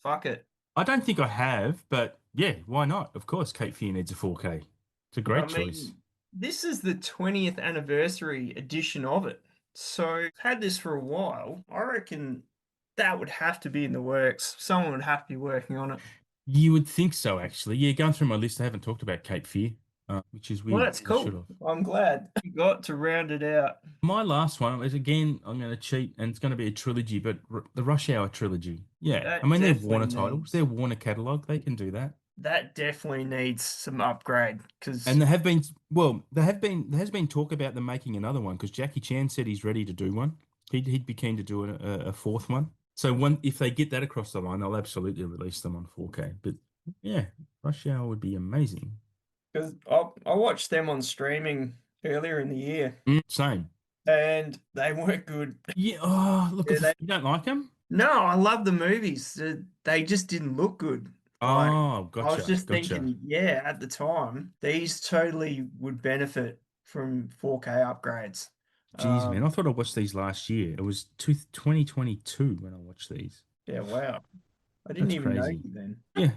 fuck it. I don't think I have, but yeah, why not? Of course, Cape Fear needs a 4K. It's a I great choice. mean, this is the 20th anniversary edition of it. So I've had this for a while. I reckon that would have to be in the works. Someone would have to be working on it. You would think so, actually. Yeah, going through my list, I haven't talked about Cape Fear, which is Well, weird. that's I should cool. have. I'm glad you got to round it out. My last one is again, I'm going to cheat, and it's going to be a trilogy, but R the Rush Hour trilogy. Yeah, I That mean they're definitely Warner titles, they're needs Warner catalog, they can do that. that definitely needs some upgrade And because there have been, well, there has been talk about them making another one because Jackie Chan said he's ready to do one. He'd be keen to do a fourth one. So one, if they get that across the line, they'll absolutely release them on 4K. But yeah, Rush Hour would be amazing. I watched them on streaming earlier in the year Same. and they weren't good. Yeah. Oh, look Yeah, at the. You don't like them? no, I love the movies. They just didn't look good. Like Oh, I was gotcha, just gotcha. thinking, yeah, at the time, these totally would benefit from 4K upgrades. Jeez, man, I Um, thought I watched these last year. It was 2022 when I watched these. yeah, wow. I didn't That's even know crazy. you then. Yeah,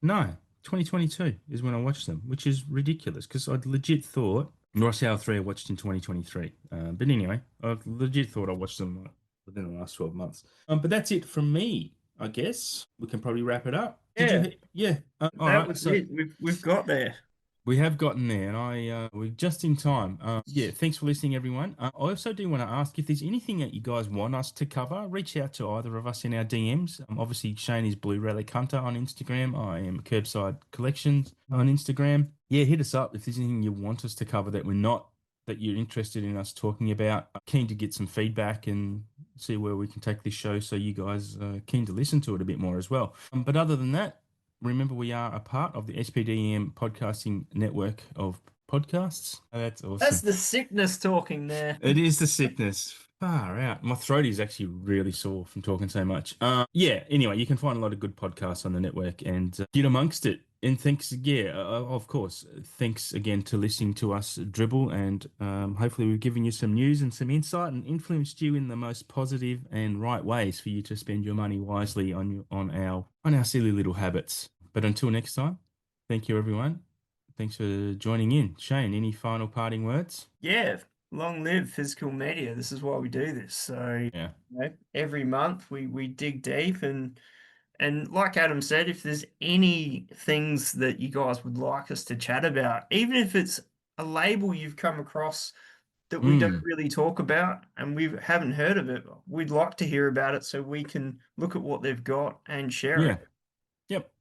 no, 2022 is when I watched them, which is ridiculous because I legit thought Ross Hour 3 I watched in 2023. But anyway, I legit thought I watched them within the last 12 months. But that's it from me, I guess. We can probably wrap it up. Did Yeah, you? Yeah. All that right. was So it. We've got there. we have gotten there, and we're just in time. Yeah, thanks for listening, everyone. I also do want to ask if there's anything that you guys want us to cover. Reach out to either of us in our DMs. Obviously, Shane is Blue Relic Hunter on Instagram. I am KerbSide Collections on Instagram. Yeah, hit us up if there's anything you want us to cover that we're not that you're interested in us talking about. I'm keen to get some feedback and see where we can take this show, so you guys are keen to listen to it a bit more as well. But other than that. Remember, we are a part of the SPDM podcasting network of podcasts. Oh, that's That's awesome. the sickness talking there. It is the sickness. Far out. My throat is actually really sore from talking so much. Yeah, anyway, you can find a lot of good podcasts on the network and get amongst it. And thanks, yeah, of course. Thanks again to listening to us dribble. And hopefully, we've given you some news and some insight and influenced you in the most positive and right ways for you to spend your money wisely on our silly little habits. But until next time, thank you, everyone. Thanks for joining in. Shane, any final parting words? Yeah, long live physical media. This is why we do this. So, Yeah. every month we dig deep and like Adam said, if there's any things that you guys would like us to chat about, even if it's a label you've come across that we don't Mm. really talk about and we haven't heard of it, we'd like to hear about it so we can look at what they've got and share Yeah. it. Yep.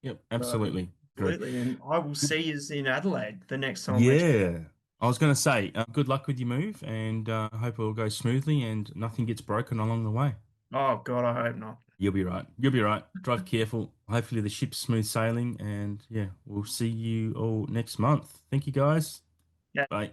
Yep. So, Absolutely. Agree. absolutely. And I will see you in Adelaide the next time we're. Yeah. I was going to say, good luck with your move, and I hope it all goes smoothly and nothing gets broken along the way. Oh, God, I hope not. You'll be right. You'll be right. Drive careful. Hopefully, the ship's smooth sailing, and yeah, we'll see you all next month. Thank you, guys. Yeah. Bye.